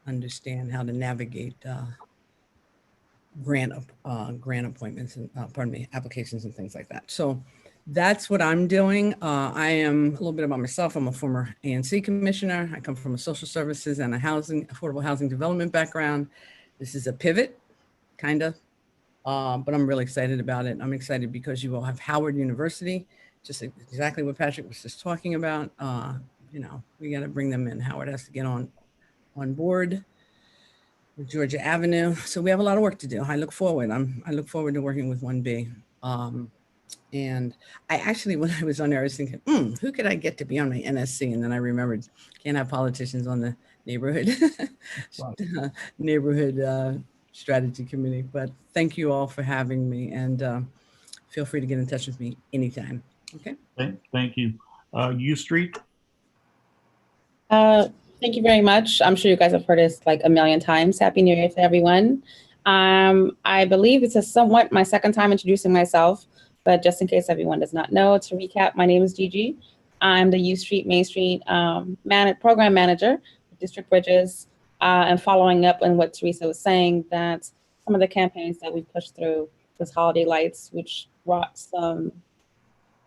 Speaker 13: understand how to navigate grant appointments and applications and things like that. So that's what I'm doing. I am a little bit about myself. I'm a former ANC commissioner. I come from a social services and affordable housing development background. This is a pivot, kind of, but I'm really excited about it. I'm excited because you all have Howard University, just exactly what Patrick was just talking about. You know, we got to bring them in. Howard has to get on board with Georgia Avenue. So we have a lot of work to do. I look forward to working with 1B. And I actually, when I was on there, I was thinking, who could I get to be on my NSC? And then I remembered, can't have politicians on the neighborhood strategy committee. But thank you all for having me, and feel free to get in touch with me anytime. Okay.
Speaker 1: Thank you. U Street.
Speaker 14: Thank you very much. I'm sure you guys have heard this like a million times. Happy New Year to everyone. I believe this is somewhat my second time introducing myself, but just in case everyone does not know, to recap, my name is Gigi. I'm the U Street Main Street program manager with District Bridges, and following up on what Teresa was saying, that some of the campaigns that we pushed through was holiday lights, which brought some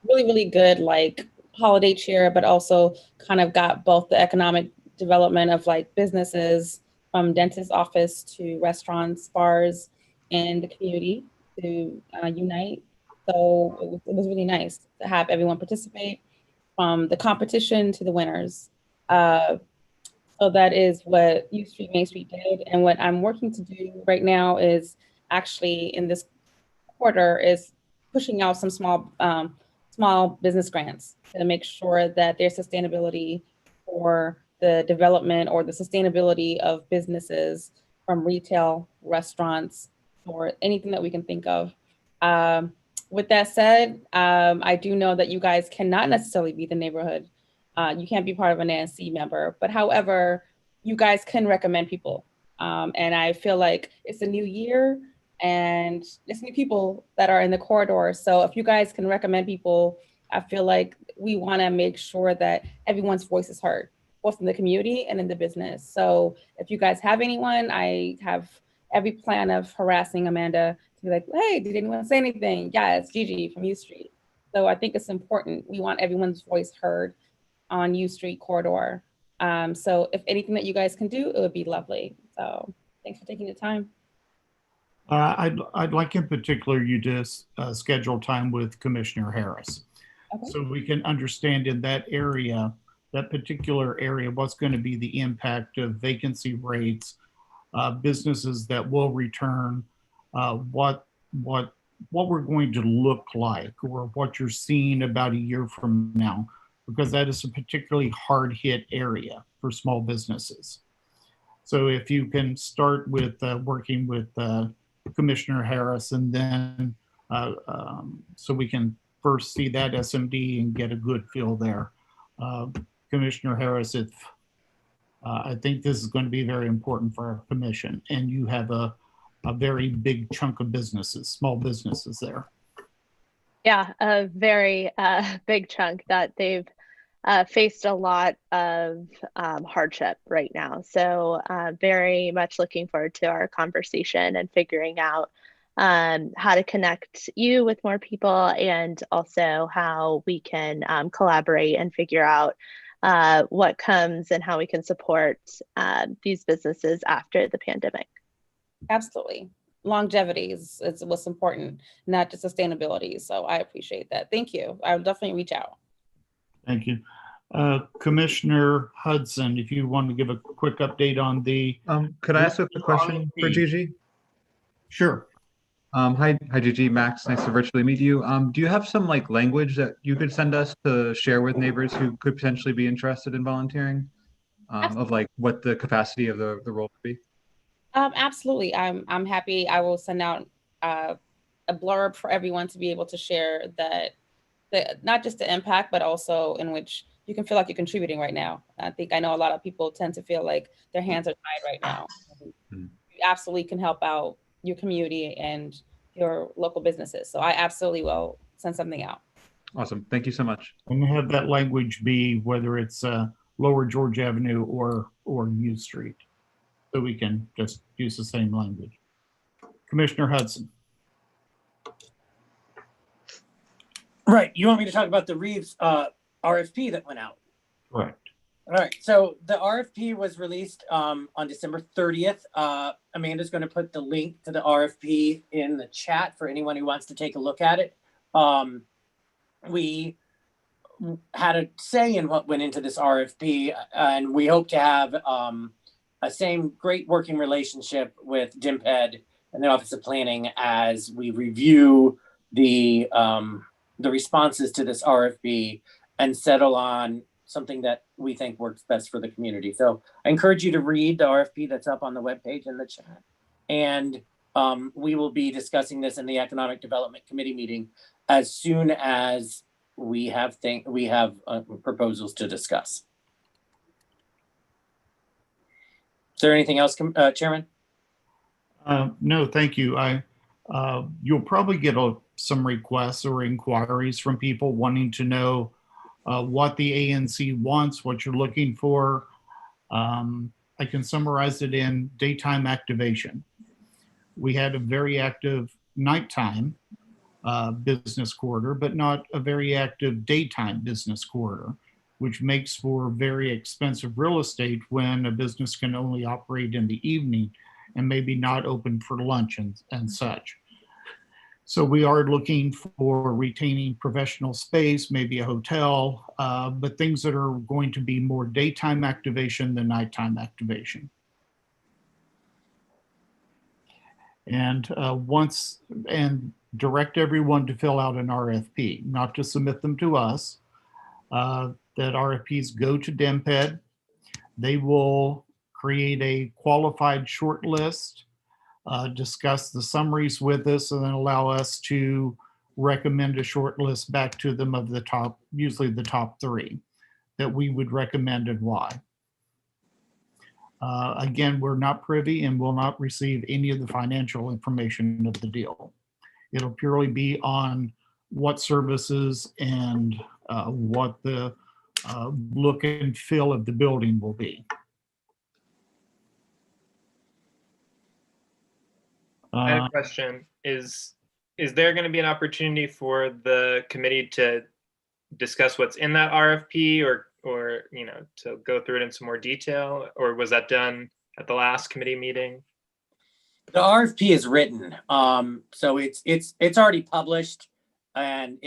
Speaker 14: really, really good like holiday cheer, but also kind of got both the economic development of like businesses from dentist office to restaurants, bars, and the community to unite. So it was really nice to have everyone participate, from the competition to the winners. So that is what U Street Main Street did. And what I'm working to do right now is actually in this quarter is pushing out some small business grants to make sure that their sustainability for the development or the sustainability of businesses, from retail, restaurants, or anything that we can think of. With that said, I do know that you guys cannot necessarily be the neighborhood. You can't be part of an ANC member, but however, you guys can recommend people. And I feel like it's a new year and it's new people that are in the corridor. So if you guys can recommend people, I feel like we want to make sure that everyone's voice is heard, both in the community and in the business. So if you guys have anyone, I have every plan of harassing Amanda to be like, hey, did anyone say anything? Yeah, it's Gigi from U Street. So I think it's important. We want everyone's voice heard. on U Street corridor. So if anything that you guys can do, it would be lovely. So thanks for taking the time.
Speaker 1: I'd like in particular you to schedule time with Commissioner Harris.
Speaker 14: Okay.
Speaker 1: So we can understand in that area, that particular area, what's going to be the impact of vacancy rates, businesses that will return, what we're going to look like, or what you're seeing about a year from now, because that is a particularly hard hit area for small businesses. So if you can start with working with Commissioner Harris, and then so we can first see that SMD and get a good feel there. Commissioner Harris, if I think this is going to be very important for our commission, and you have a very big chunk of businesses, small businesses there.
Speaker 11: Yeah, a very big chunk that they've faced a lot of hardship right now. So very much looking forward to our conversation and figuring out how to connect you with more people, and also how we can collaborate and figure out what comes and how we can support these businesses after the pandemic.
Speaker 14: Absolutely. Longevity is what's important, not just sustainability. So I appreciate that. Thank you. I'll definitely reach out.
Speaker 1: Thank you. Commissioner Hudson, if you want to give a quick update on the
Speaker 15: could I ask a quick question for Gigi?
Speaker 1: Sure.
Speaker 15: Hi Gigi, Max, nice to virtually meet you. Do you have some like language that you could send us to share with neighbors who could potentially be interested in volunteering, of like what the capacity of the role would be?
Speaker 14: Absolutely. I'm happy. I will send out a blurb for everyone to be able to share that, not just the impact, but also in which you can feel like you're contributing right now. I know a lot of people tend to feel like their hands are tied right now. You absolutely can help out your community and your local businesses. So I absolutely will send something out.
Speaker 15: Awesome. Thank you so much.
Speaker 1: And have that language be whether it's Lower George Avenue or U Street, so we can just use the same language. Commissioner Hudson.
Speaker 8: Right. You want me to talk about the Reeves RFP that went out?
Speaker 1: Correct.
Speaker 8: All right. So the RFP was released on December 30th. Amanda's going to put the link to the RFP in the chat for anyone who wants to take a look at it. We had a say in what went into this RFP, and we hope to have a same great working relationship with DMPED and the Office of Planning as we review the responses to this RFP and settle on something that we think works best for the community. So I encourage you to read the RFP that's up on the webpage in the chat. And we will be discussing this in the Economic Development Committee meeting as soon as we have proposals to discuss. Is there anything else, Chairman?
Speaker 1: No, thank you. You'll probably get some requests or inquiries from people wanting to know what the ANC wants, what you're looking for. I can summarize it in daytime activation. We had a very active nighttime business corridor, but not a very active daytime business corridor, which makes for very expensive real estate when a business can only operate in the evening and maybe not open for lunch and such. So we are looking for retaining professional space, maybe a hotel, but things that are going to be more daytime activation than nighttime activation. And direct everyone to fill out an RFP, not to submit them to us. That RFPs go to DMPED. They will create a qualified short list, discuss the summaries with us, and then allow us to recommend a short list back to them of the top, usually the top 3 that we would recommend and why. Again, we're not privy and will not receive any of the financial information of the deal. It'll purely be on what services and what the look and feel of the building will be.
Speaker 16: I have a question. Is there going to be an opportunity for the committee to discuss what's in that RFP, or or, to go through it in some more detail, or was that done at the last committee meeting?
Speaker 8: The RFP is written, so it's already published, and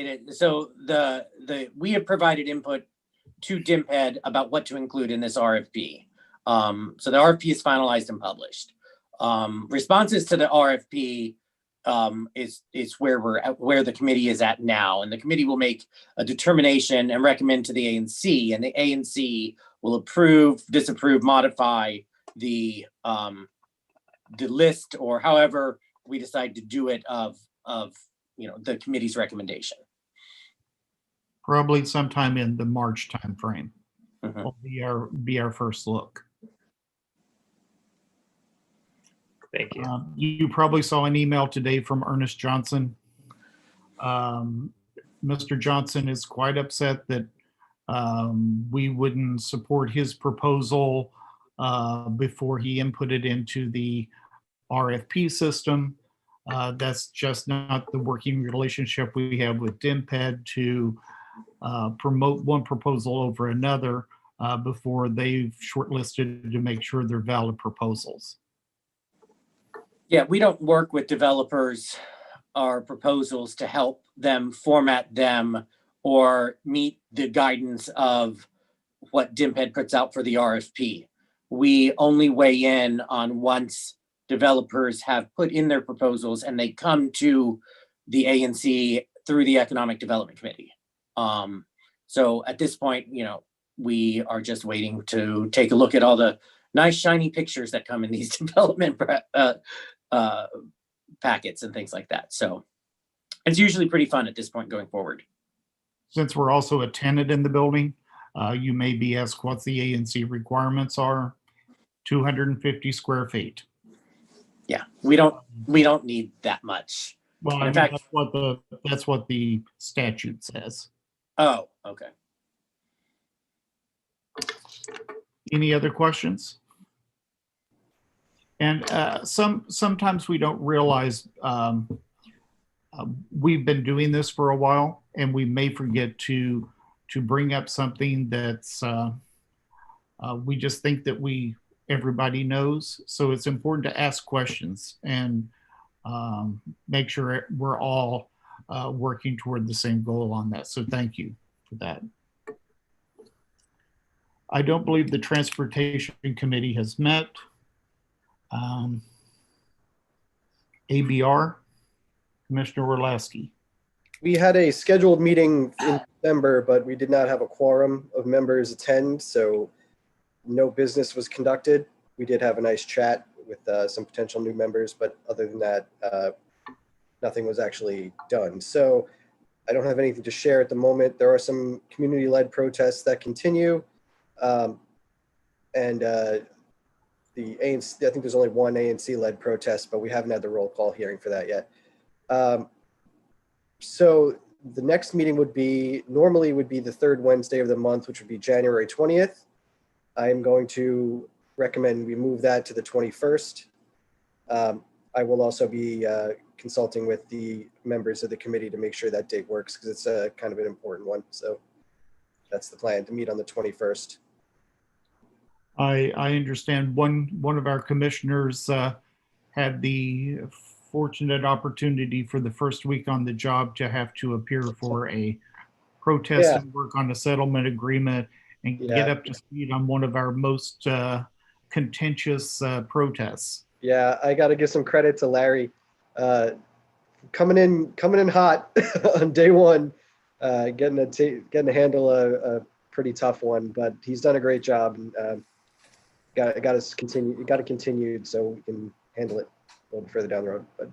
Speaker 8: we have provided input to DIMPED about what to include in this RFP. So the RFP is finalized and published. Responses to the RFP is where the committee is at now, and the committee will make a determination and recommend to the ANC, and the ANC will approve, disapprove, modify the list, or however we decide to do it, of the committee's recommendation.
Speaker 1: Probably sometime in the March timeframe will be our first look.
Speaker 16: Thank you.
Speaker 1: You probably saw an email today from Ernest Johnson. Mr. Johnson is quite upset that we wouldn't support his proposal before he inputted into the RFP system. That's just not the working relationship we have with DIMPED to promote one proposal over another before they've shortlisted to make sure they're valid proposals.
Speaker 8: Yeah, we don't work with developers or proposals to help them format them or meet the guidance of what DIMPED puts out for the RFP. We only weigh in on once developers have put in their proposals and they come to the ANC through the Economic Development Committee. So at this point, we are just waiting to take a look at all the nice shiny pictures that come in these development packets and things like that. So it's usually pretty fun at this point going forward.
Speaker 1: Since we're also a tenant in the building, you may be asked what the ANC requirements are. 250 square feet.
Speaker 8: Yeah, we don't need that much.
Speaker 1: Well, in fact, that's what the statute says.
Speaker 8: Oh, okay.
Speaker 1: Any other questions? And sometimes we don't realize we've been doing this for a while, and we may forget to bring up something that's we just think that everybody knows. So it's important to ask questions and make sure we're all working toward the same goal on that. So thank you for that. I don't believe the Transportation Committee has met. ABR, Commissioner Orlowski.
Speaker 3: We had a scheduled meeting in December, but we did not have a quorum of members attend, so no business was conducted. We did have a nice chat with some potential new members, but other than that, nothing was actually done. So I don't have anything to share at the moment. There are some community-led protests that continue. The ANC, I think there's only one ANC-led protest, but we haven't had the roll call hearing for that yet. So the next meeting normally would be the third Wednesday of the month, which would be January 20th. I am going to recommend we move that to the 21st. I will also be consulting with the members of the committee to make sure that date works, because it's a kind of an important one. So that's the plan, to meet on the 21st.
Speaker 1: I understand one of our commissioners had the fortunate opportunity for the first week on the job to have to appear for a protest and work on a settlement agreement and get up to speed on one of our most contentious protests.
Speaker 3: Yeah, I got to give some credit to Larry, coming in hot on day one, getting to handle a pretty tough one, but he's done a great job. And, got to continue so we can handle it a little bit further down the road. But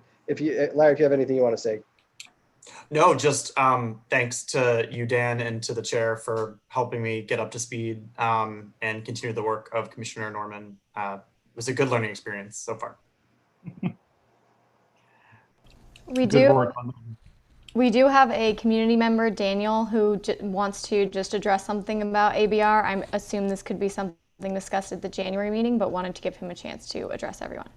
Speaker 3: Larry, if you have anything you want to say.
Speaker 12: No, just thanks to you, Dan, and to the chair for helping me get up to speed and continue the work of Commissioner Norman. It was a good learning experience so far.
Speaker 6: We do have a community member, Daniel, who wants to just address something about ABR. I assume this could be something discussed at the January meeting, but wanted to give him a chance to address everyone.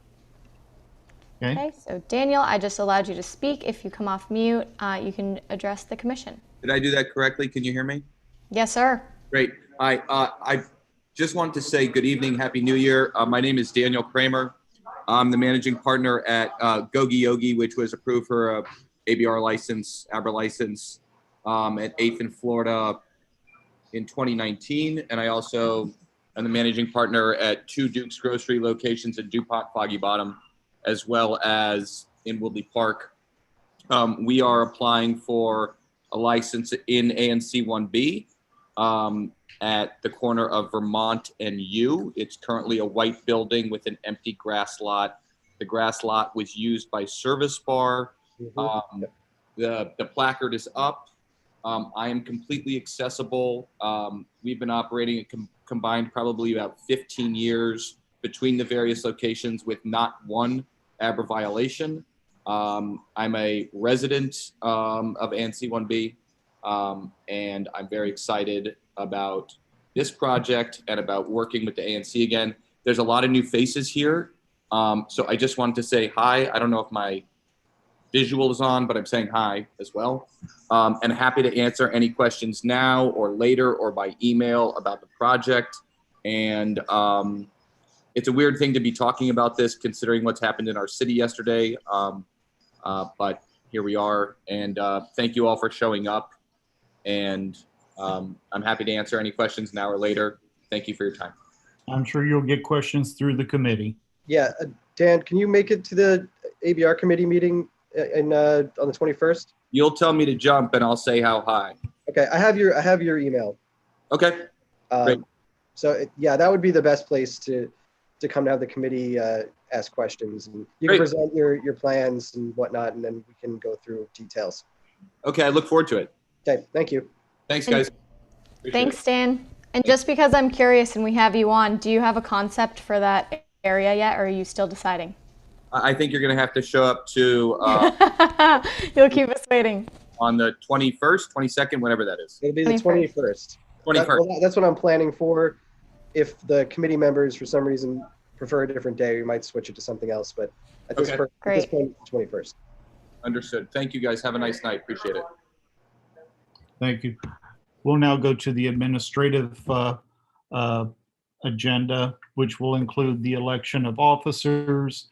Speaker 6: Okay, so Daniel, I just allowed you to speak. If you come off mute, you can address the commission.
Speaker 17: Did I do that correctly? Can you hear me?
Speaker 6: Yes, sir.
Speaker 17: Great. I just wanted to say good evening, Happy New Year. My name is Daniel Kramer. I'm the managing partner at Gogi Yogi, which was approved for a ABR license, ABR license at 8th in Florida in 2019. And I also am the managing partner at 2 Duke's Grocery locations in DuPont, Foggy Bottom, as well as in Woodley Park. We are applying for a license in ANC 1B at the corner of Vermont and U. It's currently a white building with an empty grass lot. The grass lot was used by Service Bar. The placard is up. I am completely accessible. We've been operating a combined probably about 15 years between the various locations with not one ABR violation. I'm a resident of ANC 1B, and I'm very excited about this project and about working with the ANC again. There's a lot of new faces here, so I just wanted to say hi. I don't know if my visual is on, but I'm saying hi as well. And happy to answer any questions now or later or by email about the project. And it's a weird thing to be talking about this considering what's happened in our city yesterday. But here we are. And thank you all for showing up. And I'm happy to answer any questions now or later. Thank you for your time.
Speaker 1: I'm sure you'll get questions through the committee.
Speaker 3: Yeah, Dan, can you make it to the ABR committee meeting on the 21st?
Speaker 17: You'll tell me to jump and I'll say how high.
Speaker 3: Okay, I have your email.
Speaker 17: Okay. Great.
Speaker 3: So yeah, that would be the best place to come to have the committee ask questions, and you can present your plans and whatnot, and then we can go through details.
Speaker 17: Okay, I look forward to it.
Speaker 3: Okay, thank you.
Speaker 17: Thanks, guys.
Speaker 6: Thanks, Dan. And just because I'm curious and we have you on, do you have a concept for that area yet, or are you still deciding?
Speaker 17: I think you're going to have to show up to
Speaker 6: You'll keep us waiting.
Speaker 17: On the 21st, 22nd, whatever that is.
Speaker 3: It'll be the 21st.
Speaker 17: 21st.
Speaker 3: That's what I'm planning for. If the committee members, for some reason, prefer a different day, we might switch it to something else. But at this point, it's the 21st.
Speaker 17: Understood. Thank you, guys. Have a nice night. Appreciate it.
Speaker 1: Thank you. We'll now go to the administrative agenda, which will include the election of officers,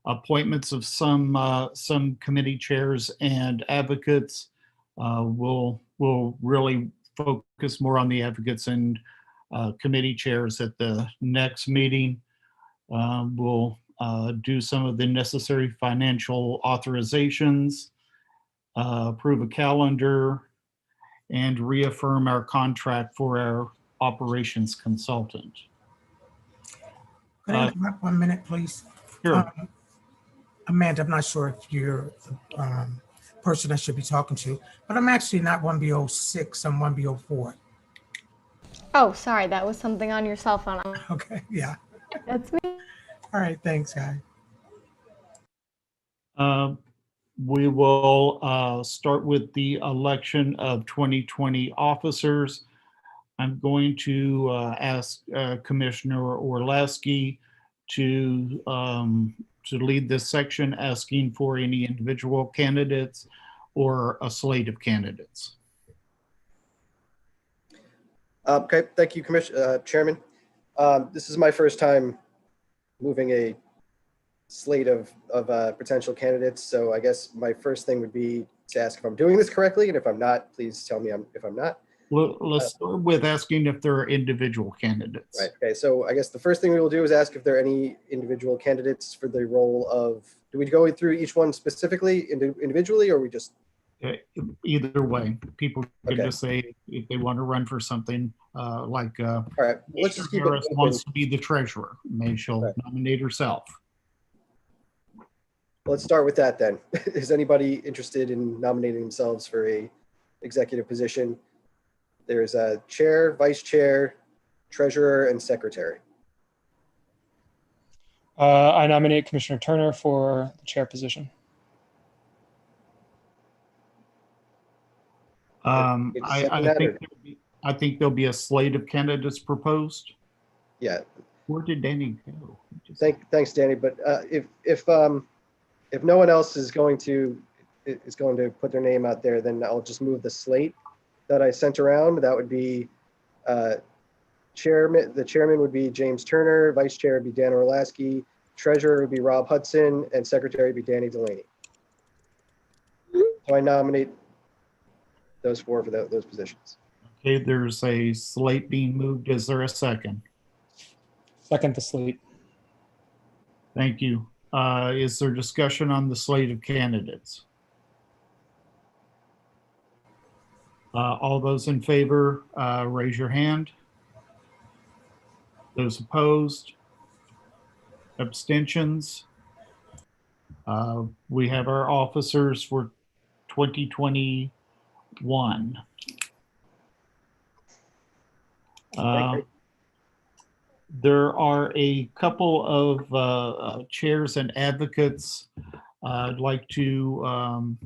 Speaker 1: appointments of some committee chairs and advocates. We'll really focus more on the advocates and committee chairs at the next meeting. We'll do some of the necessary financial authorizations, approve a calendar, and reaffirm our contract for our operations consultant.
Speaker 4: Could I interrupt 1 minute, please?
Speaker 1: Sure.
Speaker 4: Amanda, I'm not sure if you're the person I should be talking to, but I'm actually not 1B06, I'm 1B04.
Speaker 6: Oh, sorry, that was something on your cell phone.
Speaker 4: Okay, yeah.
Speaker 6: That's me.
Speaker 4: All right, thanks, guys.
Speaker 1: We will start with the election of 2020 officers. I'm going to ask Commissioner Orlowski to lead this section, asking for any individual candidates or a slate of candidates.
Speaker 3: Okay, thank you, Chairman. This is my first time moving a slate of potential candidates, so I guess my first thing would be to ask if I'm doing this correctly, and if I'm not, please tell me if I'm not.
Speaker 1: Well, let's start with asking if there are individual candidates.
Speaker 3: Right, okay, so I guess the first thing we will do is ask if there are any individual candidates for the role of, do we go through each one specifically, individually, or we just?
Speaker 1: Either way, people can just say if they want to run for something, like
Speaker 3: all right, let's just keep
Speaker 1: Harris
Speaker 3: it
Speaker 1: wants to be the treasurer. Maybe she'll nominate herself.
Speaker 3: Let's start with that then. Is anybody interested in nominating themselves for a executive position? There's a chair, vice chair, treasurer, and secretary.
Speaker 9: I nominate Commissioner Turner for the chair position.
Speaker 1: I think there'll be a slate of candidates proposed.
Speaker 3: Yeah.
Speaker 1: Where did Danny go?
Speaker 3: Thanks, Danny. But if no one else is going to put their name out there, then I'll just move the slate that I sent around. That would be The chairman would be James Turner, vice chair would be Dan Orlaski, treasurer would be Rob Hudson, and secretary would be Danny Delaney. So I nominate those four for those positions.
Speaker 1: Okay, there's a slate being moved. Is there a second?
Speaker 9: Second the slate.
Speaker 1: Thank you. Is there discussion on the slate of candidates? All those in favor, raise your hand. Those opposed? Abstentions? We have our officers for 2021. There are a couple of chairs and advocates. I'd like to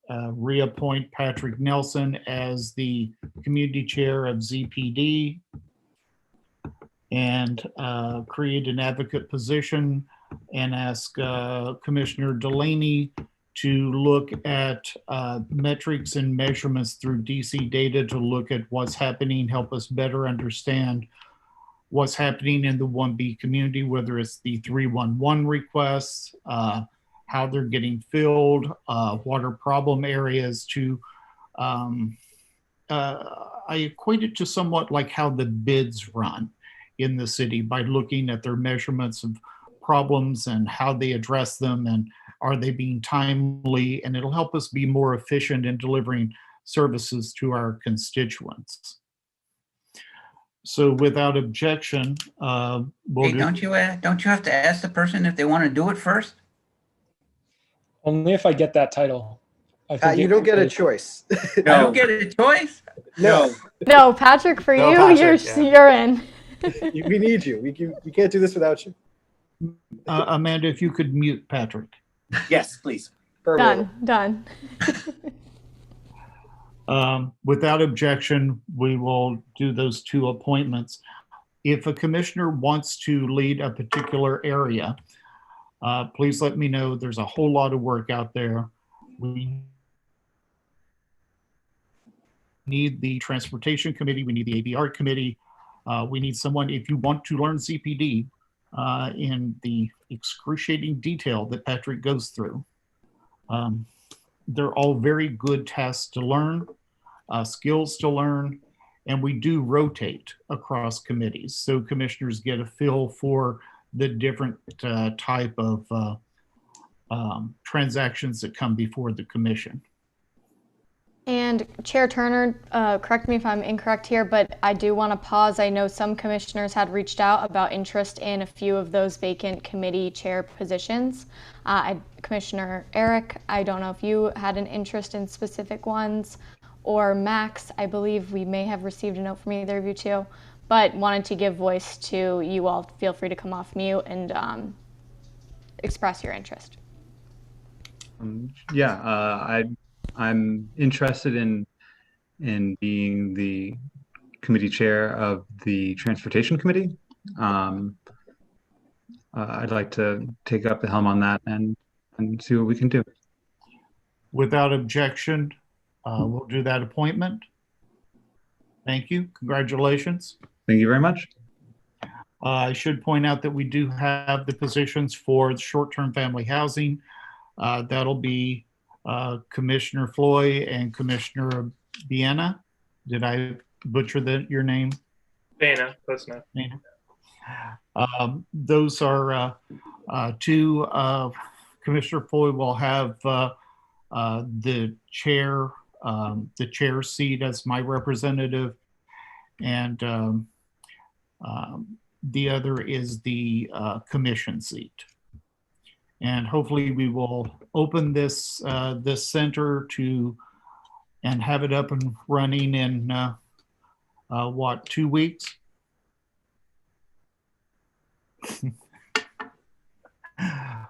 Speaker 1: reappoint Patrick Nelson as the community chair of ZPD and create an advocate position and ask Commissioner Delaney to look at metrics and measurements through DC data to look at what's happening, help us better understand what's happening in the 1B community, whether it's the 311 requests, how they're getting filled, what are problem areas to, I equate it to somewhat like how the bids run in the city by looking at their measurements of problems and how they address them and are they being timely, and it'll help us be more efficient in delivering services to our constituents. So without objection, we'll
Speaker 5: Hey, don't you have to ask the person if they want to do it first?
Speaker 9: Only if I get that title.
Speaker 3: You don't get a choice.
Speaker 5: I don't get a choice?
Speaker 3: No.
Speaker 6: No, Patrick, for
Speaker 12: No,
Speaker 6: you,
Speaker 12: Patrick,
Speaker 6: you're in.
Speaker 3: We need you. We can't do this without you.
Speaker 1: Amanda, if you could mute Patrick.
Speaker 8: Yes, please.
Speaker 6: Done.
Speaker 1: Without objection, we will do those two appointments. If a commissioner wants to lead a particular area, please let me know. There's a whole lot of work out there. We need the transportation committee. We need the ABR committee. We need someone, if you want to learn ZPD in the excruciating detail that Patrick goes through. They're all very good tasks to learn, skills to learn, and we do rotate across committees. So commissioners get a feel for the different type of transactions that come before the commission.
Speaker 6: And Chair Turner, correct me if I'm incorrect here, but I do want to pause. I know some commissioners had reached out about interest in a few of those vacant committee chair positions. Commissioner Eric, I don't know if you had an interest in specific ones, or Max, I believe we may have received a note from either of you too, but wanted to give voice to you all. Feel free to come off mute and express your interest.
Speaker 15: I'm interested in being the committee chair of the transportation committee. I'd like to take up the helm on that and see what we can do.
Speaker 1: Without objection, we'll do that appointment. Thank you. Congratulations.
Speaker 15: Thank you very much.
Speaker 1: I should point out that we do have the positions for short-term family housing. That'll be Commissioner Floyd and Commissioner Biena. Did I butcher your name?
Speaker 16: Dana, close enough.
Speaker 1: Dana. Those are two. Commissioner Floyd will have the chair seat as my representative, and the other is the commission seat. And hopefully we will open this center and have it up and running in 2 weeks?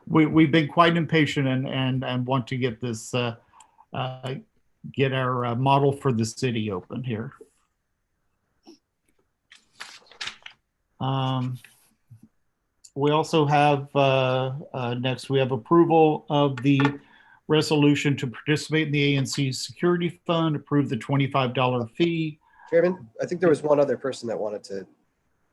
Speaker 1: We've been quite impatient and want to get this get our model for the city open here. We also have, next we have approval of the resolution to participate in the ANC Security Fund, approve the $25 fee.
Speaker 3: Chairman, I think there was one other person that wanted to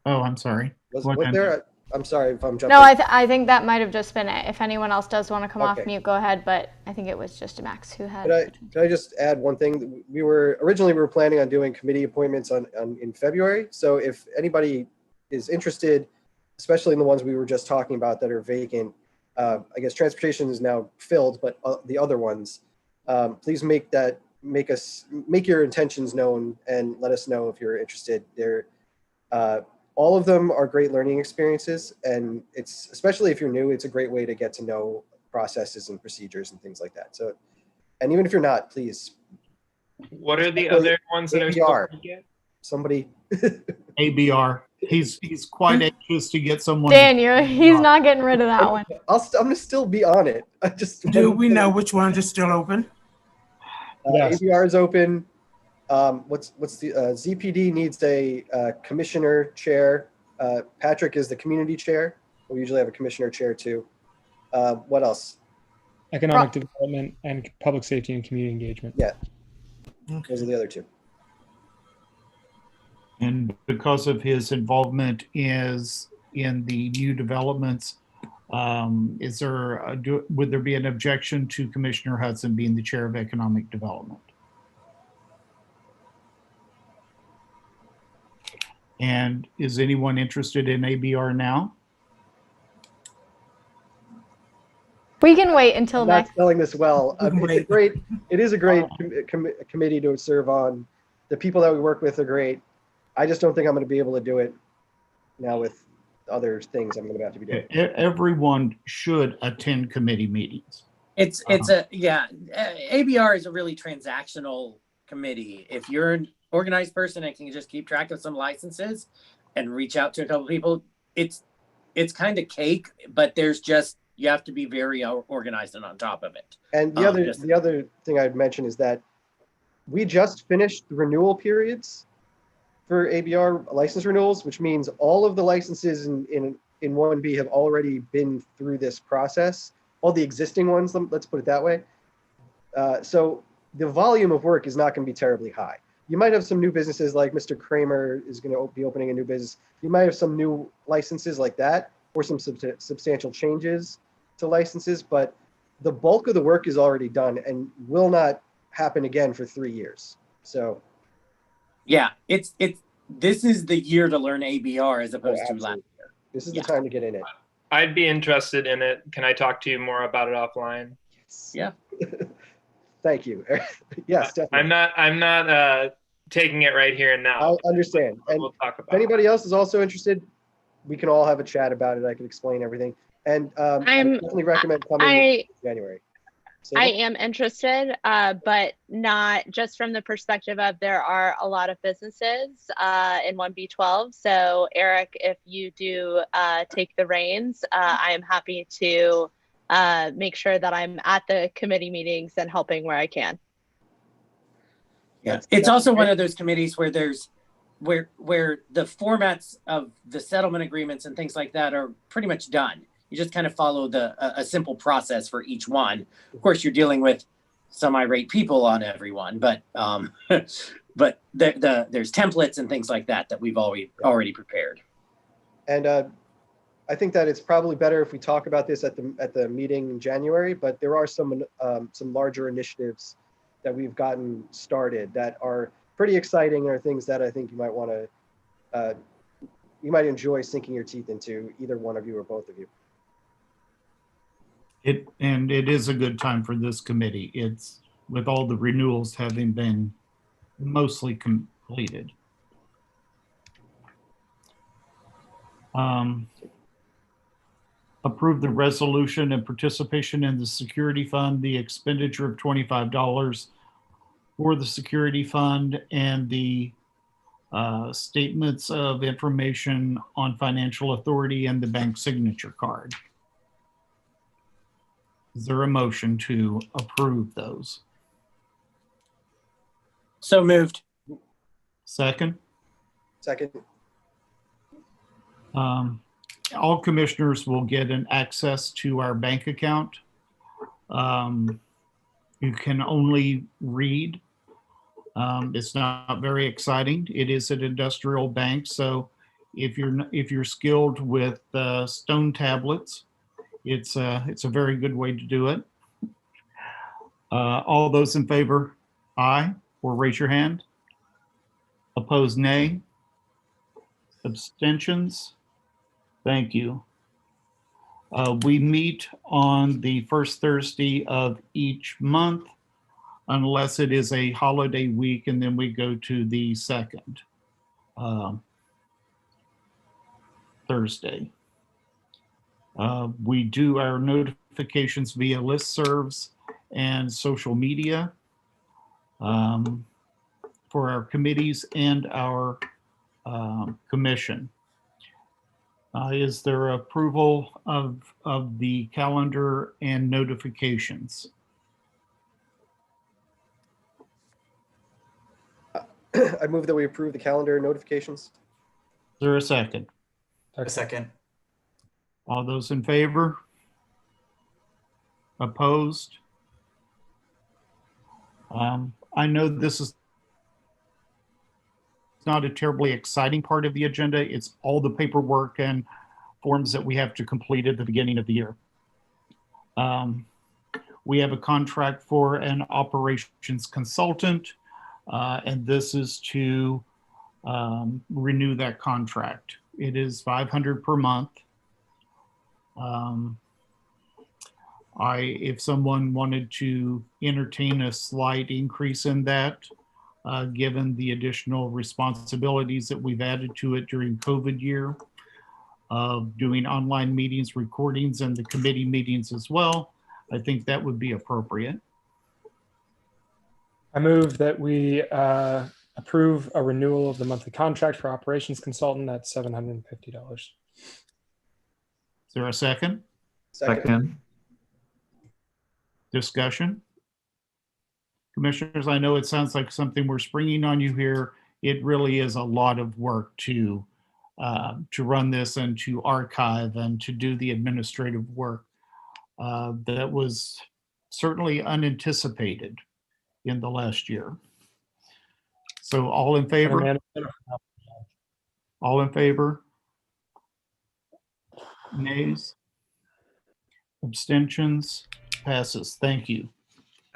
Speaker 1: Oh, I'm sorry.
Speaker 3: Was
Speaker 1: Go ahead.
Speaker 3: there? I'm sorry if I'm jumping.
Speaker 6: No, I think that might have just been it. If anyone else does want to come off
Speaker 3: Okay.
Speaker 6: mute, go ahead. But I think it was just Max who had.
Speaker 3: Could I just add one thing? We were planning on doing committee appointments in February. So if anybody is interested, especially in the ones we were just talking about that are vacant, I guess transportation is now filled, but the other ones, please make your intentions known and let us know if you're interested. All of them are great learning experiences, and it's, especially if you're new, it's a great way to get to know processes and procedures and things like that. So, and even if you're not, please.
Speaker 16: What are the other ones that are
Speaker 3: ABR.
Speaker 16: supposed to get?
Speaker 3: Somebody.
Speaker 1: ABR. He's quite anxious to get someone.
Speaker 6: Dan, he's not getting rid of that one.
Speaker 3: I'm gonna still be on it. I just.
Speaker 4: Do we know which ones are still open?
Speaker 9: Yes.
Speaker 3: ABR is open. What's the ZPD needs a commissioner chair. Patrick is the community chair. We usually have a commissioner chair too. What else?
Speaker 9: Economic development and public safety and community engagement.
Speaker 3: Yeah. Those are the other two.
Speaker 1: And because of his involvement in the new developments, would there be an objection to Commissioner Hudson being the chair of economic development? And is anyone interested in ABR now?
Speaker 6: We can wait until
Speaker 3: I'm not
Speaker 6: next.
Speaker 3: spelling this well. It is a great committee to serve on. The people that we work with are great. I just don't think I'm going to be able to do it now with other things I'm going to have to be doing.
Speaker 1: Everyone should attend committee meetings.
Speaker 8: ABR is a really transactional committee. If you're an organized person and can just keep track of some licenses and reach out to a couple people, it's kind of cake, but you have to be very organized and on top of it.
Speaker 3: And the other thing I'd mention is that we just finished the renewal periods for ABR license renewals, which means all of the licenses in 1B have already been through this process. All the existing ones, let's put it that way. So the volume of work is not going to be terribly high. You might have some new businesses, like Mr. Kramer is going to be opening a new business. You might have some new licenses like that, or some substantial changes to licenses, but the bulk of the work is already done and will not happen again for 3 years. So
Speaker 8: yeah, this is the year to learn ABR as opposed to last year.
Speaker 3: This is the time to get in it.
Speaker 16: I'd be interested in it. Can I talk to you more about it offline?
Speaker 8: Yeah.
Speaker 3: Thank you. Yes, definitely.
Speaker 16: I'm not taking it right here and now.
Speaker 3: I understand. And
Speaker 16: we'll talk about
Speaker 3: if anybody else is also interested, we can all have a chat about it. I can explain everything. And I definitely recommend coming in January.
Speaker 11: I am interested, but not just from the perspective of there are a lot of businesses in 1B12. So Eric, if you do take the reins, I am happy to make sure that I'm at the committee meetings and helping where I can.
Speaker 8: Yeah, it's also one of those committees where where the formats of the settlement agreements and things like that are pretty much done. You just kind of follow a simple process for each one. Of course, you're dealing with some irate people on everyone, but there's templates and things like that we've already prepared.
Speaker 3: And I think that it's probably better if we talk about this at the meeting in January. But there are some larger initiatives that we've gotten started that are pretty exciting and are things that I think you might want to you might enjoy sinking your teeth into, either one of you or both of you.
Speaker 1: It is a good time for this committee. It's with all the renewals having been mostly completed. Approve the resolution and participation in the security fund, the expenditure of $25 for the security fund, and the statements of information on financial authority and the bank signature card. Is there a motion to approve those?
Speaker 8: So moved.
Speaker 3: Second.
Speaker 1: All commissioners will get an access to our bank account. You can only read. It's not very exciting. It is an industrial bank, so if you're skilled with stone tablets, it's a very good way to do it. All those in favor, aye, or raise your hand. Opposed, nay. Abstentions? Thank you. We meet on the first Thursday of each month, unless it is a holiday week, and then we go to the second Thursday. We do our notifications via listservs and social media for our committees and our commission. Is there approval of the calendar and notifications?
Speaker 3: I move that we approve the calendar notifications.
Speaker 1: Is there a second?
Speaker 12: A second.
Speaker 1: All those in favor? Opposed? I know this is not a terribly exciting part of the agenda. It's all the paperwork and forms that we have to complete at the beginning of the year. We have a contract for an operations consultant, and this is to renew that contract. It is $500 per month. If someone wanted to entertain a slight increase in that, given the additional responsibilities that we've added to it during COVID year of doing online meetings, recordings, and the committee meetings as well, I think that would be appropriate.
Speaker 9: I move that we approve a renewal of the monthly contract for operations consultant at $750.
Speaker 1: Is there a second?
Speaker 15: Second.
Speaker 1: Discussion? Commissioners, I know it sounds like something we're springing on you here. It really is a lot of work to run this and to archive and to do the administrative work that was certainly unanticipated in the last year. So all in favor? All in favor? Nays? Abstentions? Passes. Thank you.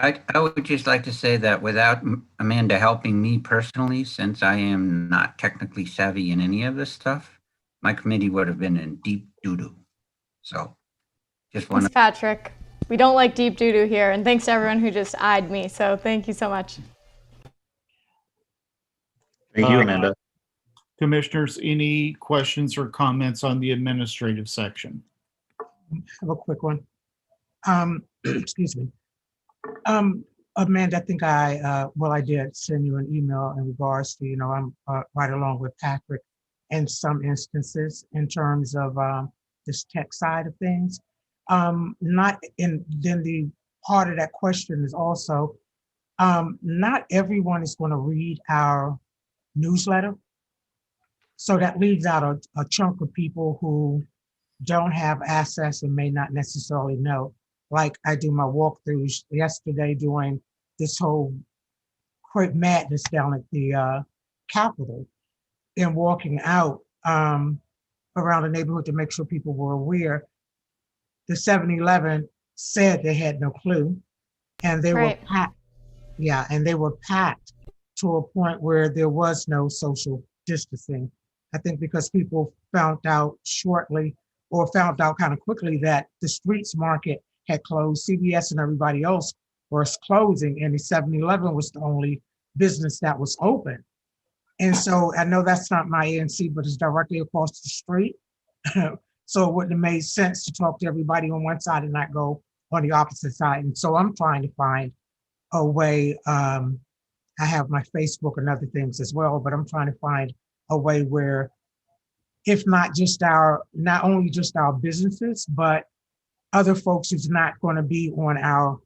Speaker 5: I would just like to say that without Amanda helping me personally, since I am not technically savvy in any of this stuff, my committee would have been in deep doo-doo. So just want
Speaker 6: Thanks, Patrick. We don't like deep doo-doo here, and thanks to everyone who just eyed me. So thank you so much.
Speaker 15: Thank you, Amanda.
Speaker 1: Commissioners, any questions or comments on the administrative section?
Speaker 4: I have a quick one. Excuse me. Amanda, I think I did send you an email in regards to, I'm right along with Patrick in some instances in terms of this tech side of things. Then the part of that question is also, not everyone is going to read our newsletter. So that leaves out a chunk of people who don't have access and may not necessarily know. Like I do my walkthroughs yesterday doing this whole great madness down at the Capitol and walking out around the neighborhood to make sure people were aware. The 7-Eleven said they had no clue, and they were packed. Yeah, and they were packed to a point where there was no social distancing. I think because people found out shortly or found out kind of quickly that the streets market had closed, CVS and everybody else was closing, and the 7-Eleven was the only business that was open. And so I know that's not my ANC, but it's directly across the street. So it wouldn't have made sense to talk to everybody on one side and not go on the opposite side. And so I'm trying to find a way. I have my Facebook and other things as well, but I'm trying to find a way where, if not only just our businesses, but other folks who's not going to be on our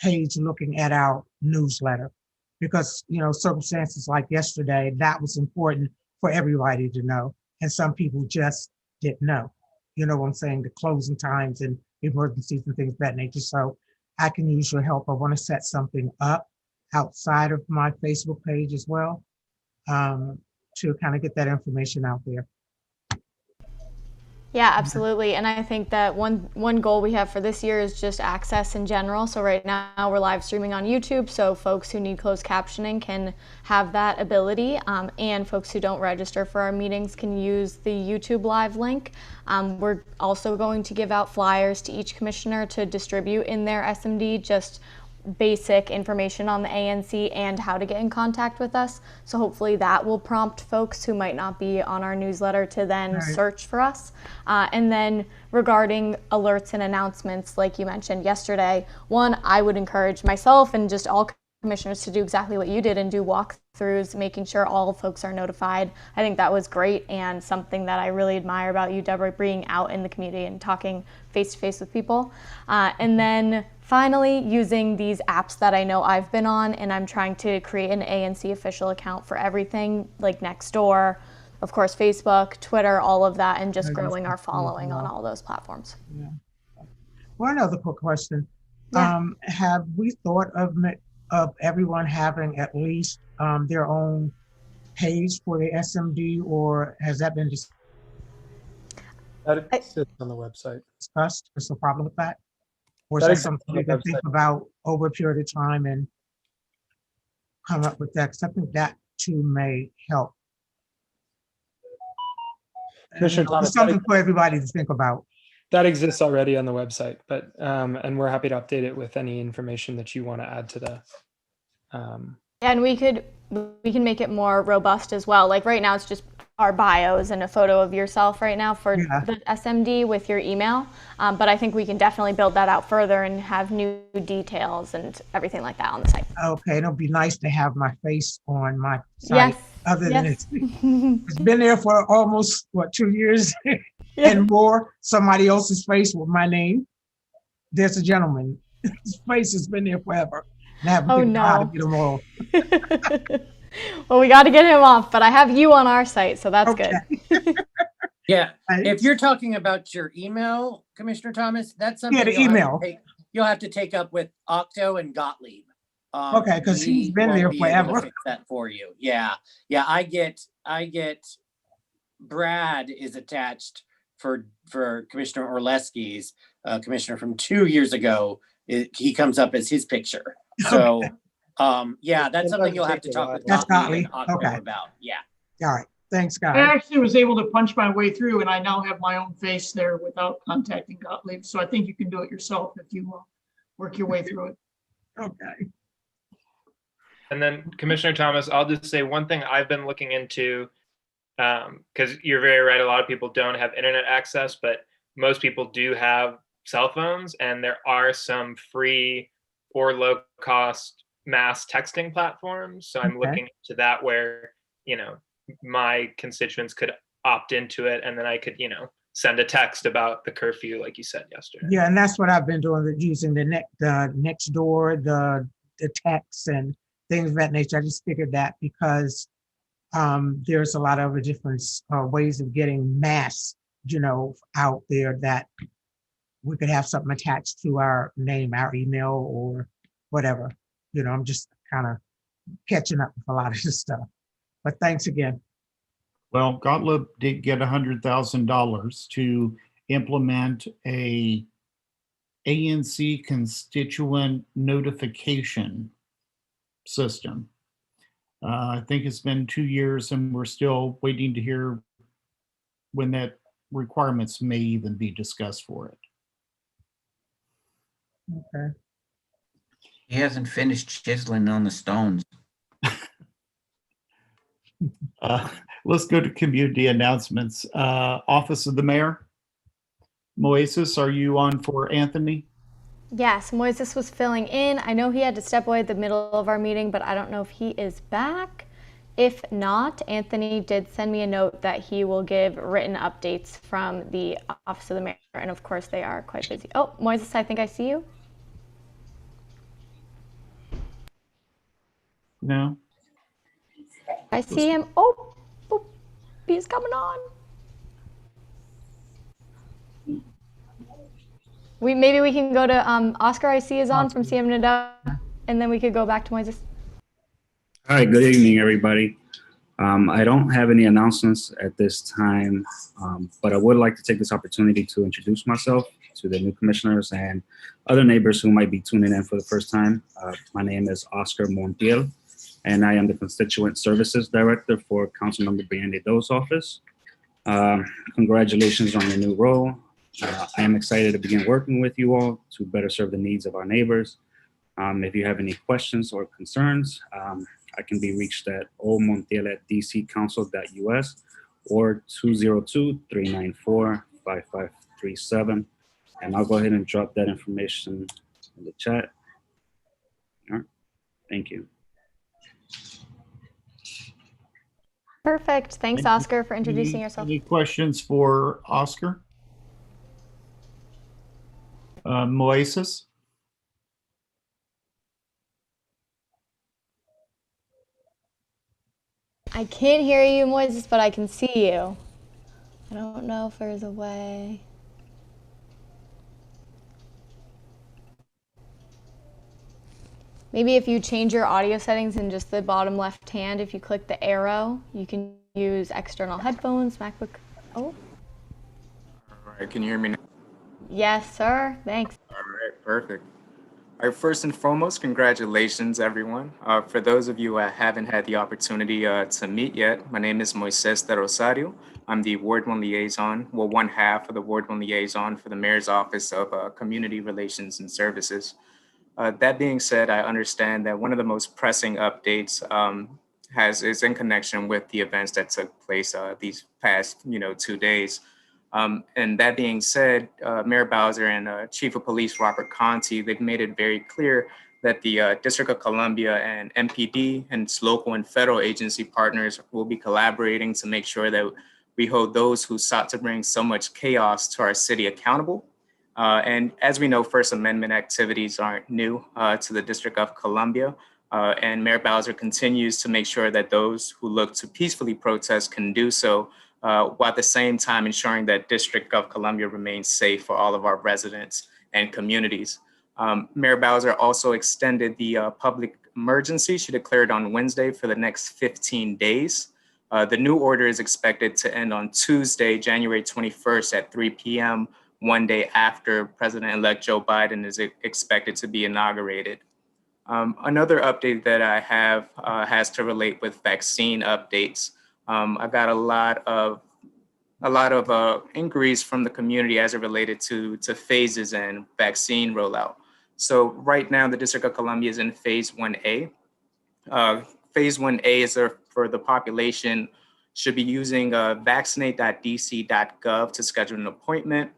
Speaker 4: page looking at our newsletter, because circumstances like yesterday, that was important for everybody to know, and some people just didn't know. You know what I'm saying? The closing times and emergencies and things of that nature. So I can use your help. I want to set something up outside of my Facebook page as well, to kind of get that information out there.
Speaker 6: Yeah, absolutely. And I think that one goal we have for this year is just access in general. So right now we're live streaming on YouTube, so folks who need closed captioning can have that ability, and folks who don't register for our meetings can use the YouTube live link. We're also going to give out flyers to each commissioner to distribute in their SMD, just basic information on the ANC and how to get in contact with us. So hopefully that will prompt folks who might not be on our newsletter to then search for us. And then regarding alerts and announcements, like you mentioned yesterday, one, I would encourage myself and just all commissioners to do exactly what you did and do walkthroughs, making sure all folks are notified. I think that was great and something that I really admire about you, Deborah, being out in the community and talking face to face with people. And then finally, using these apps that I know I've been on, and I'm trying to create an ANC official account for everything, like Nextdoor, of course, Facebook, Twitter, all of that, and just growing our following on all those platforms.
Speaker 4: Yeah. Well, another quick question.
Speaker 6: Yeah.
Speaker 4: Have we thought of everyone having at least their own page for the SMD, or has that been
Speaker 9: That sits on the website.
Speaker 4: discussed? Is there a problem with that? Or is
Speaker 9: That
Speaker 4: that
Speaker 9: exists
Speaker 4: something
Speaker 9: on
Speaker 4: we
Speaker 9: the
Speaker 4: can think
Speaker 9: website.
Speaker 4: about over a period of time and come up with that? Because I think that too may help.
Speaker 9: Commissioner
Speaker 4: It's
Speaker 9: Thomas,
Speaker 4: something for everybody to think about.
Speaker 9: that exists already on the website, but and we're happy to update it with any information that you want to add to the.
Speaker 6: And we can make it more robust as well. Like right now, it's just our bios and a photo of yourself right now for the SMD with your email. But I think we can definitely build that out further and have new details and everything like that on the site.
Speaker 4: Okay, it'll be nice to have my face on my site.
Speaker 6: Yes.
Speaker 4: Other than it's been there for almost, 2 years and more. Somebody else's face with my name. There's a gentleman. His face has been there forever. And I haven't figured out how to get them all.
Speaker 6: Well, we got to get him off, but I have you on our site, so that's good.
Speaker 8: Yeah, if you're talking about your email, Commissioner Thomas, that's something
Speaker 4: the email.
Speaker 8: You'll have to take up with Octo and Gottlieb.
Speaker 4: Okay, because he's been there
Speaker 8: won't be able to
Speaker 4: forever.
Speaker 8: fix that for you. Yeah, I get Brad is attached for Commissioner Orlesky's commissioner from 2 years ago. He comes up as his picture. So yeah, that's something you'll have to talk with Gottlieb and Octo about. Yeah.
Speaker 4: All right. Thanks, guys.
Speaker 10: I actually was able to punch my way through, and I now have my own face there without contacting Gottlieb. So I think you can do it yourself if you work your way through it.
Speaker 4: Okay.
Speaker 16: And then Commissioner Thomas, I'll just say one thing I've been looking into, because you're very right, a lot of people don't have internet access, but most people do have cell phones, and there are some free or low cost mass texting platforms. So I'm looking into that where, my constituents could opt into it, and then I could, send a text about the curfew, like you said yesterday.
Speaker 4: Yeah, and that's what I've been doing, using the Nextdoor, the texts and things of that nature. I just figured that because there's a lot of different ways of getting mass, out there, that we could have something attached to our name, our email, or whatever. I'm just kind of catching up with a lot of this stuff. But thanks again.
Speaker 1: Well, Gottlieb did get $100,000 to implement a ANC constituent notification system. I think it's been 2 years, and we're still waiting to hear when that requirements may even be discussed for it.
Speaker 4: Okay.
Speaker 5: He hasn't finished chiseling on the stones.
Speaker 1: Let's go to community announcements. Office of the Mayor. Moises, are you on for Anthony?
Speaker 6: Yes, Moises was filling in. I know he had to step away at the middle of our meeting, but I don't know if he is back. If not, Anthony did send me a note that he will give written updates from the Office of the Mayor, and of course they are quite busy. Oh, Moises, I think I see you.
Speaker 1: No.
Speaker 6: I see him. Oh, he's coming on. Maybe we can go to Oscar. I see is on from CM Nada, and then we could go back to Moises.
Speaker 18: Hi, good evening, everybody. I don't have any announcements at this time, but I would like to take this opportunity to introduce myself to the new commissioners and other neighbors who might be tuning in for the first time. My name is Oscar Montiel, and I am the Constituent Services Director for Councilmember Brian Doe's office. Congratulations on your new role. I am excited to begin working with you all to better serve the needs of our neighbors. If you have any questions or concerns, I can be reached at omontiel@dccouncil.us or 202-394-5537. And I'll go ahead and drop that information in the chat. All right. Thank you.
Speaker 6: Perfect. Thanks, Oscar, for introducing yourself.
Speaker 1: Any questions for Oscar? Moises?
Speaker 6: I can't hear you, Moises, but I can see you. I don't know if there's a way. Maybe if you change your audio settings in just the bottom left hand, if you click the arrow, you can use external headphones, MacBook. Oh.
Speaker 19: All right, can you hear me now?
Speaker 6: Yes, sir. Thanks.
Speaker 19: All right, perfect. All right, first and foremost, congratulations, everyone. For those of you who haven't had the opportunity to meet yet, my name is Moises de Rosario. I'm the Ward 1 liaison, well, one half of the Ward 1 liaison for the Mayor's Office of Community Relations and Services. That being said, I understand that one of the most pressing updates is in connection with the events that took place these past, 2 days. And that being said, Mayor Bowser and Chief of Police Robert Conti, they've made it very clear that the District of Columbia and MPD and its local and federal agency partners will be collaborating to make sure that we hold those who sought to bring so much chaos to our city accountable. And as we know, First Amendment activities aren't new to the District of Columbia. And Mayor Bowser continues to make sure that those who look to peacefully protest can do so, while at the same time ensuring that District of Columbia remains safe for all of our residents and communities. Mayor Bowser also extended the public emergency she declared on Wednesday for the next 15 days. The new order is expected to end on Tuesday, January 21st at 3 p.m., one day after President-elect Joe Biden is expected to be inaugurated. Another update that I have has to relate with vaccine updates. I got a lot of inquiries from the community as it related to phases and vaccine rollout. So right now, the District of Columbia is in phase 1A. Phase 1A is for the population should be using vaccinate.dc.gov to schedule an appointment.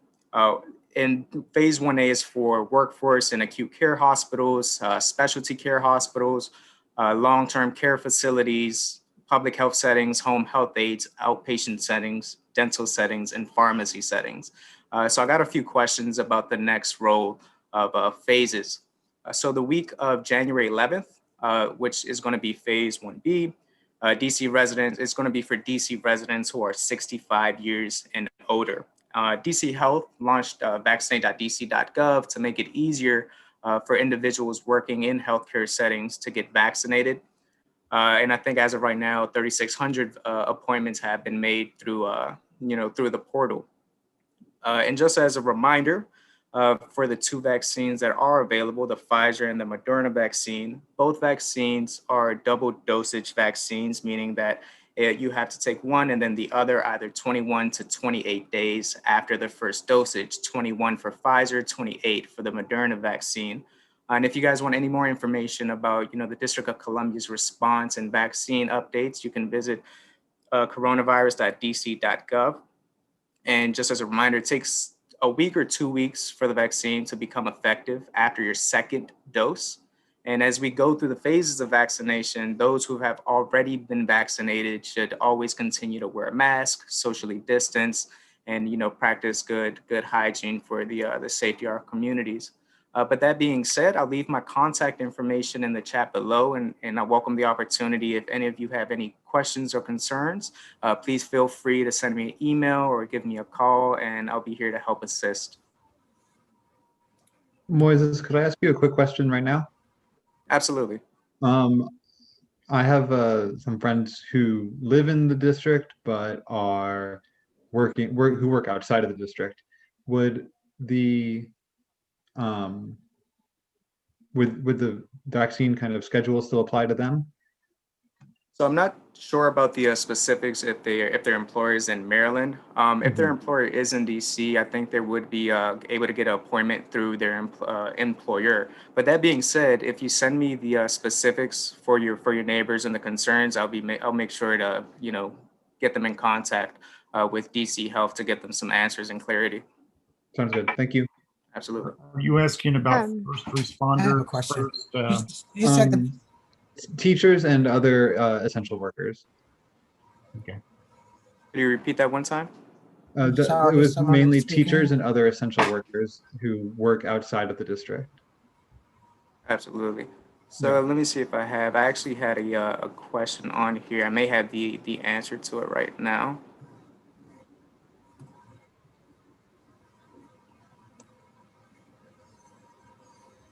Speaker 19: And phase 1A is for workforce and acute care hospitals, specialty care hospitals, long-term care facilities, public health settings, home health aides, outpatient settings, dental settings, and pharmacy settings. So I got a few questions about the next roll of phases. So the week of January 11th, which is going to be phase 1B, DC residents, it's going to be for DC residents who are 65 years and older. DC Health launched vaccinate.dc.gov to make it easier for individuals working in healthcare settings to get vaccinated. And I think as of right now, 3,600 appointments have been made through, through the portal. And just as a reminder, for the two vaccines that are available, the Pfizer and the Moderna vaccine, both vaccines are double dosage vaccines, meaning that you have to take one and then the other either 21 to 28 days after the first dosage, 21 for Pfizer, 28 for the Moderna vaccine. And if you guys want any more information about, the District of Columbia's response and vaccine updates, you can visit coronavirus.dc.gov. And just as a reminder, it takes a week or 2 weeks for the vaccine to become effective after your second dose. And as we go through the phases of vaccination, those who have already been vaccinated should always continue to wear a mask, socially distance, and practice good hygiene for the safety of our communities. But that being said, I'll leave my contact information in the chat below, and I welcome the opportunity. If any of you have any questions or concerns, please feel free to send me an email or give me a call, and I'll be here to help assist.
Speaker 15: Moises, could I ask you a quick question right now?
Speaker 19: Absolutely.
Speaker 15: I have some friends who live in the district but are who work outside of the district. Would the um, would the vaccine kind of schedule still apply to them?
Speaker 19: So I'm not sure about the specifics if their employer is in Maryland. If their employer is in DC, I think they would be able to get an appointment through their employer. But that being said, if you send me the specifics for your neighbors and the concerns, I'll make sure to get them in contact with DC Health to get them some answers and clarity.
Speaker 15: Sounds good. Thank you.
Speaker 19: Absolutely.
Speaker 1: Are you asking about first
Speaker 4: I have a
Speaker 1: responders
Speaker 4: question.
Speaker 1: first?
Speaker 4: You said the
Speaker 15: Teachers and other essential workers.
Speaker 1: Okay.
Speaker 19: Could you repeat that one time?
Speaker 15: It was mainly teachers and other essential workers who work outside of the district.
Speaker 19: Absolutely. So let me see if I actually had a question on here. I may have the answer to it right now.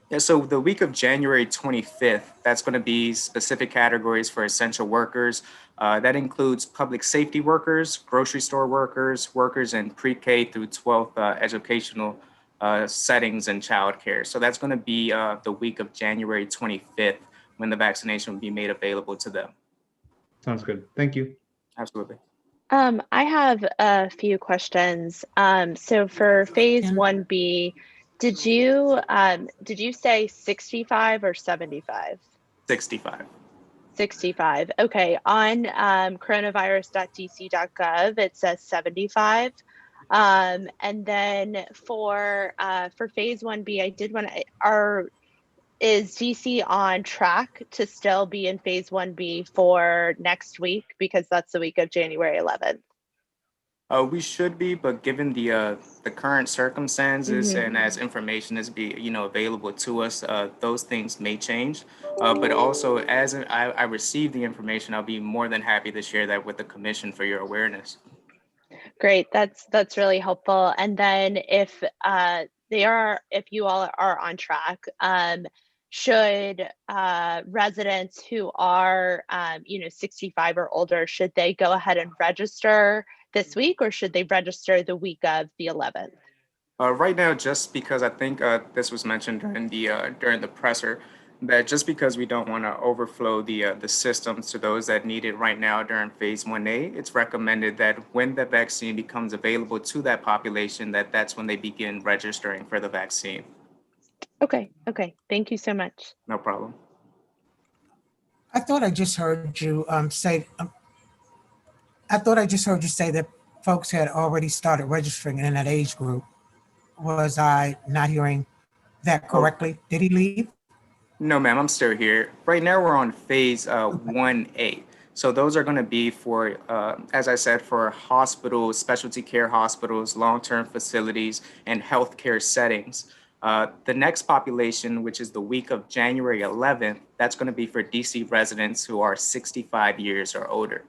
Speaker 19: Yeah, so the week of January 25th, that's going to be specific categories for essential workers. That includes public safety workers, grocery store workers, workers in pre-K through 12th educational settings and childcare. So that's going to be the week of January 25th when the vaccination will be made available to them.
Speaker 15: Sounds good. Thank you.
Speaker 19: Absolutely.
Speaker 11: I have a few questions. So for phase 1B, did you say 65 or 75?
Speaker 19: 65.
Speaker 11: 65. Okay. On coronavirus.dc.gov, it says 75. And then for phase 1B, I did want to, is DC on track to still be in phase 1B for next week? Because that's the week of January 11th.
Speaker 19: We should be, but given the current circumstances and as information is available to us, those things may change. But also, as I receive the information, I'll be more than happy to share that with the commission for your awareness.
Speaker 11: Great, that's really helpful. And then if you all are on track, should residents who are 65 or older, should they go ahead and register this week, or should they register the week of the 11th?
Speaker 19: Right now, just because I think this was mentioned during the presser, that just because we don't want to overflow the systems to those that need it right now during phase 1A, it's recommended that when the vaccine becomes available to that population, that's when they begin registering for the vaccine.
Speaker 11: Okay. Thank you so much.
Speaker 19: No problem.
Speaker 4: I thought I just heard you say. I thought I just heard you say that folks had already started registering in that age group. Was I not hearing that correctly? Did he leave?
Speaker 19: No, ma'am, I'm still here. Right now, we're on phase 1A. So those are going to be for, as I said, for hospitals, specialty care hospitals, long-term facilities, and healthcare settings. The next population, which is the week of January 11th, that's going to be for DC residents who are 65 years or older.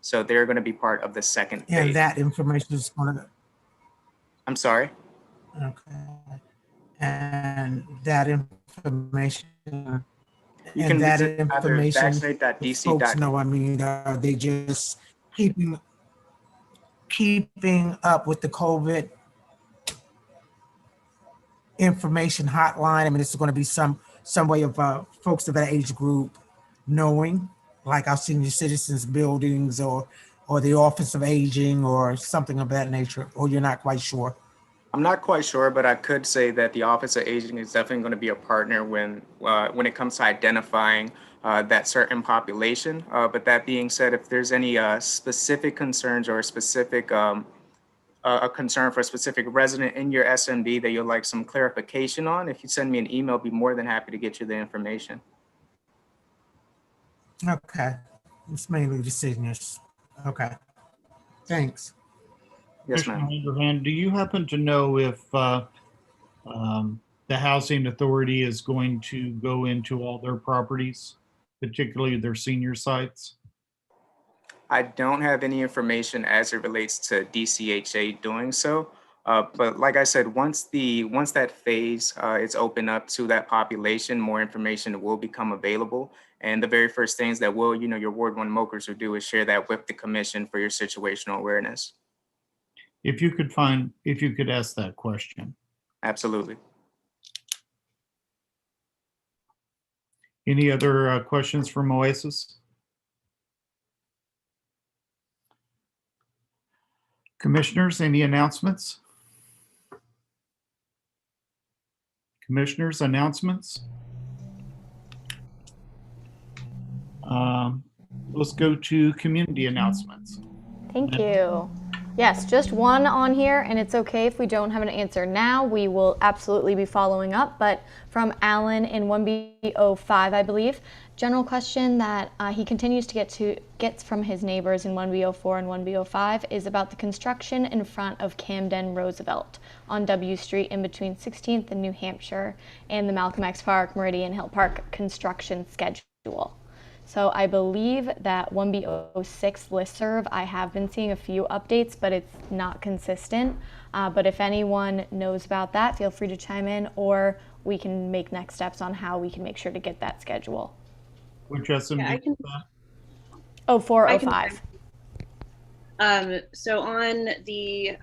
Speaker 19: So they're going to be part of the second phase.
Speaker 4: And that information is going to.
Speaker 19: I'm sorry?
Speaker 4: Okay. And that information.
Speaker 19: You can
Speaker 4: that
Speaker 19: visit either
Speaker 4: information.
Speaker 19: vaccinate.dc.
Speaker 4: Folks know. I mean, are they just keeping up with the COVID information hotline? I mean, it's going to be some way of folks of that age group knowing, like our senior citizens buildings or the Office of Aging or something of that nature, or you're not quite sure?
Speaker 19: I'm not quite sure, but I could say that the Office of Aging is definitely going to be a partner when it comes to identifying that certain population. But that being said, if there's any specific concerns or specific a concern for a specific resident in your SMB that you'd like some clarification on, if you send me an email, I'll be more than happy to get you the information.
Speaker 4: Okay. It's mainly the seniors. Okay. Thanks.
Speaker 19: Yes, ma'am.
Speaker 1: Commissioner Vanderhand, do you happen to know if the Housing Authority is going to go into all their properties, particularly their senior sites?
Speaker 19: I don't have any information as it relates to DCHA doing so. But like I said, once that phase is open up to that population, more information will become available. And the very first things that your Ward 1 MOKers will do is share that with the commission for your situational awareness.
Speaker 1: If you could ask that question.
Speaker 19: Absolutely.
Speaker 1: Any other questions from Oasis? Commissioners, any announcements? Commissioners, announcements? Let's go to community announcements.
Speaker 6: Thank you. Yes, just one on here, and it's okay if we don't have an answer now. We will absolutely be following up, but from Alan in 1B05, I believe, general question that he continues to get from his neighbors in 1B04 and 1B05 is about the construction in front of Camden Roosevelt on W Street in between 16th and New Hampshire and the Malcolm X Park, Meridian Hill Park construction schedule. So I believe that 1B06 listserv, I have been seeing a few updates, but it's not consistent. But if anyone knows about that, feel free to chime in, or we can make next steps on how we can make sure to get that schedule.
Speaker 1: Which SMD?
Speaker 20: Yeah, I can,
Speaker 6: 0405.
Speaker 20: So on the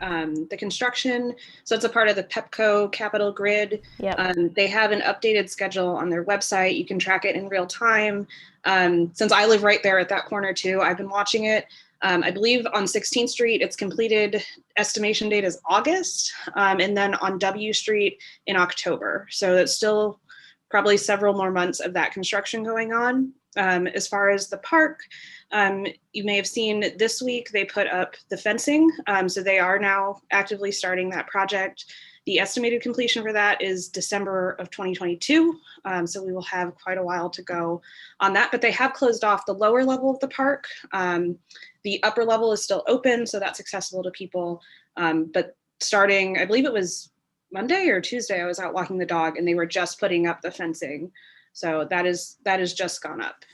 Speaker 20: construction, so it's a part of the PEPCO capital grid.
Speaker 6: Yep.
Speaker 20: They have an updated schedule on their website. You can track it in real time. Since I live right there at that corner too, I've been watching it. I believe on 16th Street, it's completed. Estimation date is August, and then on W Street in October. So that's still probably several more months of that construction going on. As far as the park, you may have seen this week they put up the fencing. So they are now actively starting that project. The estimated completion for that is December of 2022. So we will have quite a while to go on that, but they have closed off the lower level of the park. The upper level is still open, so that's accessible to people. But starting, I believe it was Monday or Tuesday, I was out walking the dog and they were just putting up the fencing. So that is just gone up.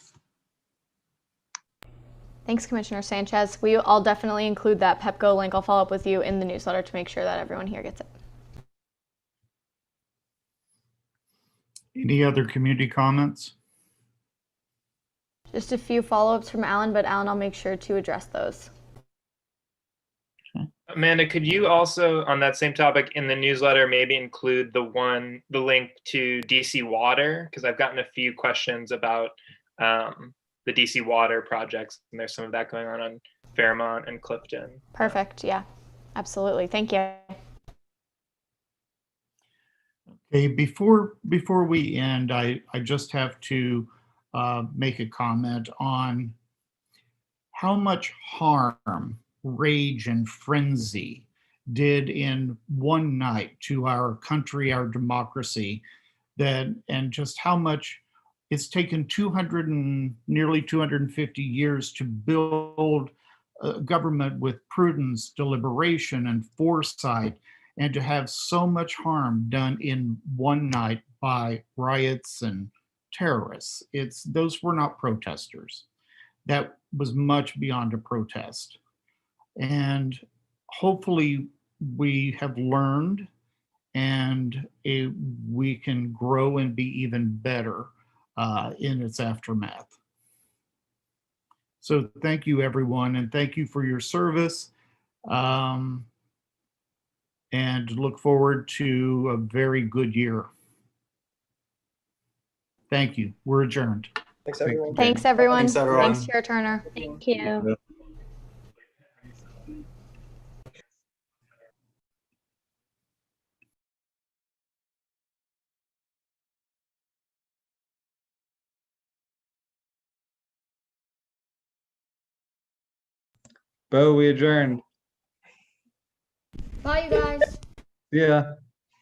Speaker 6: Thanks, Commissioner Sanchez. I'll definitely include that PEPCO link. I'll follow up with you in the newsletter to make sure that everyone here gets it.
Speaker 1: Any other community comments?
Speaker 6: Just a few follow-ups from Alan, but Alan, I'll make sure to address those.
Speaker 16: Amanda, could you also, on that same topic in the newsletter, maybe include the link to DC Water? Because I've gotten a few questions about the DC Water projects, and there's some of that going on Fairmont and Clifton.
Speaker 6: Perfect. Yeah, absolutely. Thank you.
Speaker 1: Okay, before we end, I just have to make a comment on how much harm rage and frenzy did in one night to our country, our democracy, and just how much it's taken nearly 250 years to build a government with prudence, deliberation, and foresight, and to have so much harm done in one night by riots and terrorists. Those were not protesters. That was much beyond a protest. And hopefully we have learned and we can grow and be even better in its aftermath. So thank you, everyone, and thank you for your service. And look forward to a very good year. Thank you. We're adjourned.
Speaker 3: Thanks, everyone.
Speaker 6: Thanks, everyone.
Speaker 12: Thanks, everyone.
Speaker 6: Thanks, Chair Turner.
Speaker 11: Thank you.
Speaker 15: Bo, we adjourned.
Speaker 6: Bye, you guys.
Speaker 15: Yeah.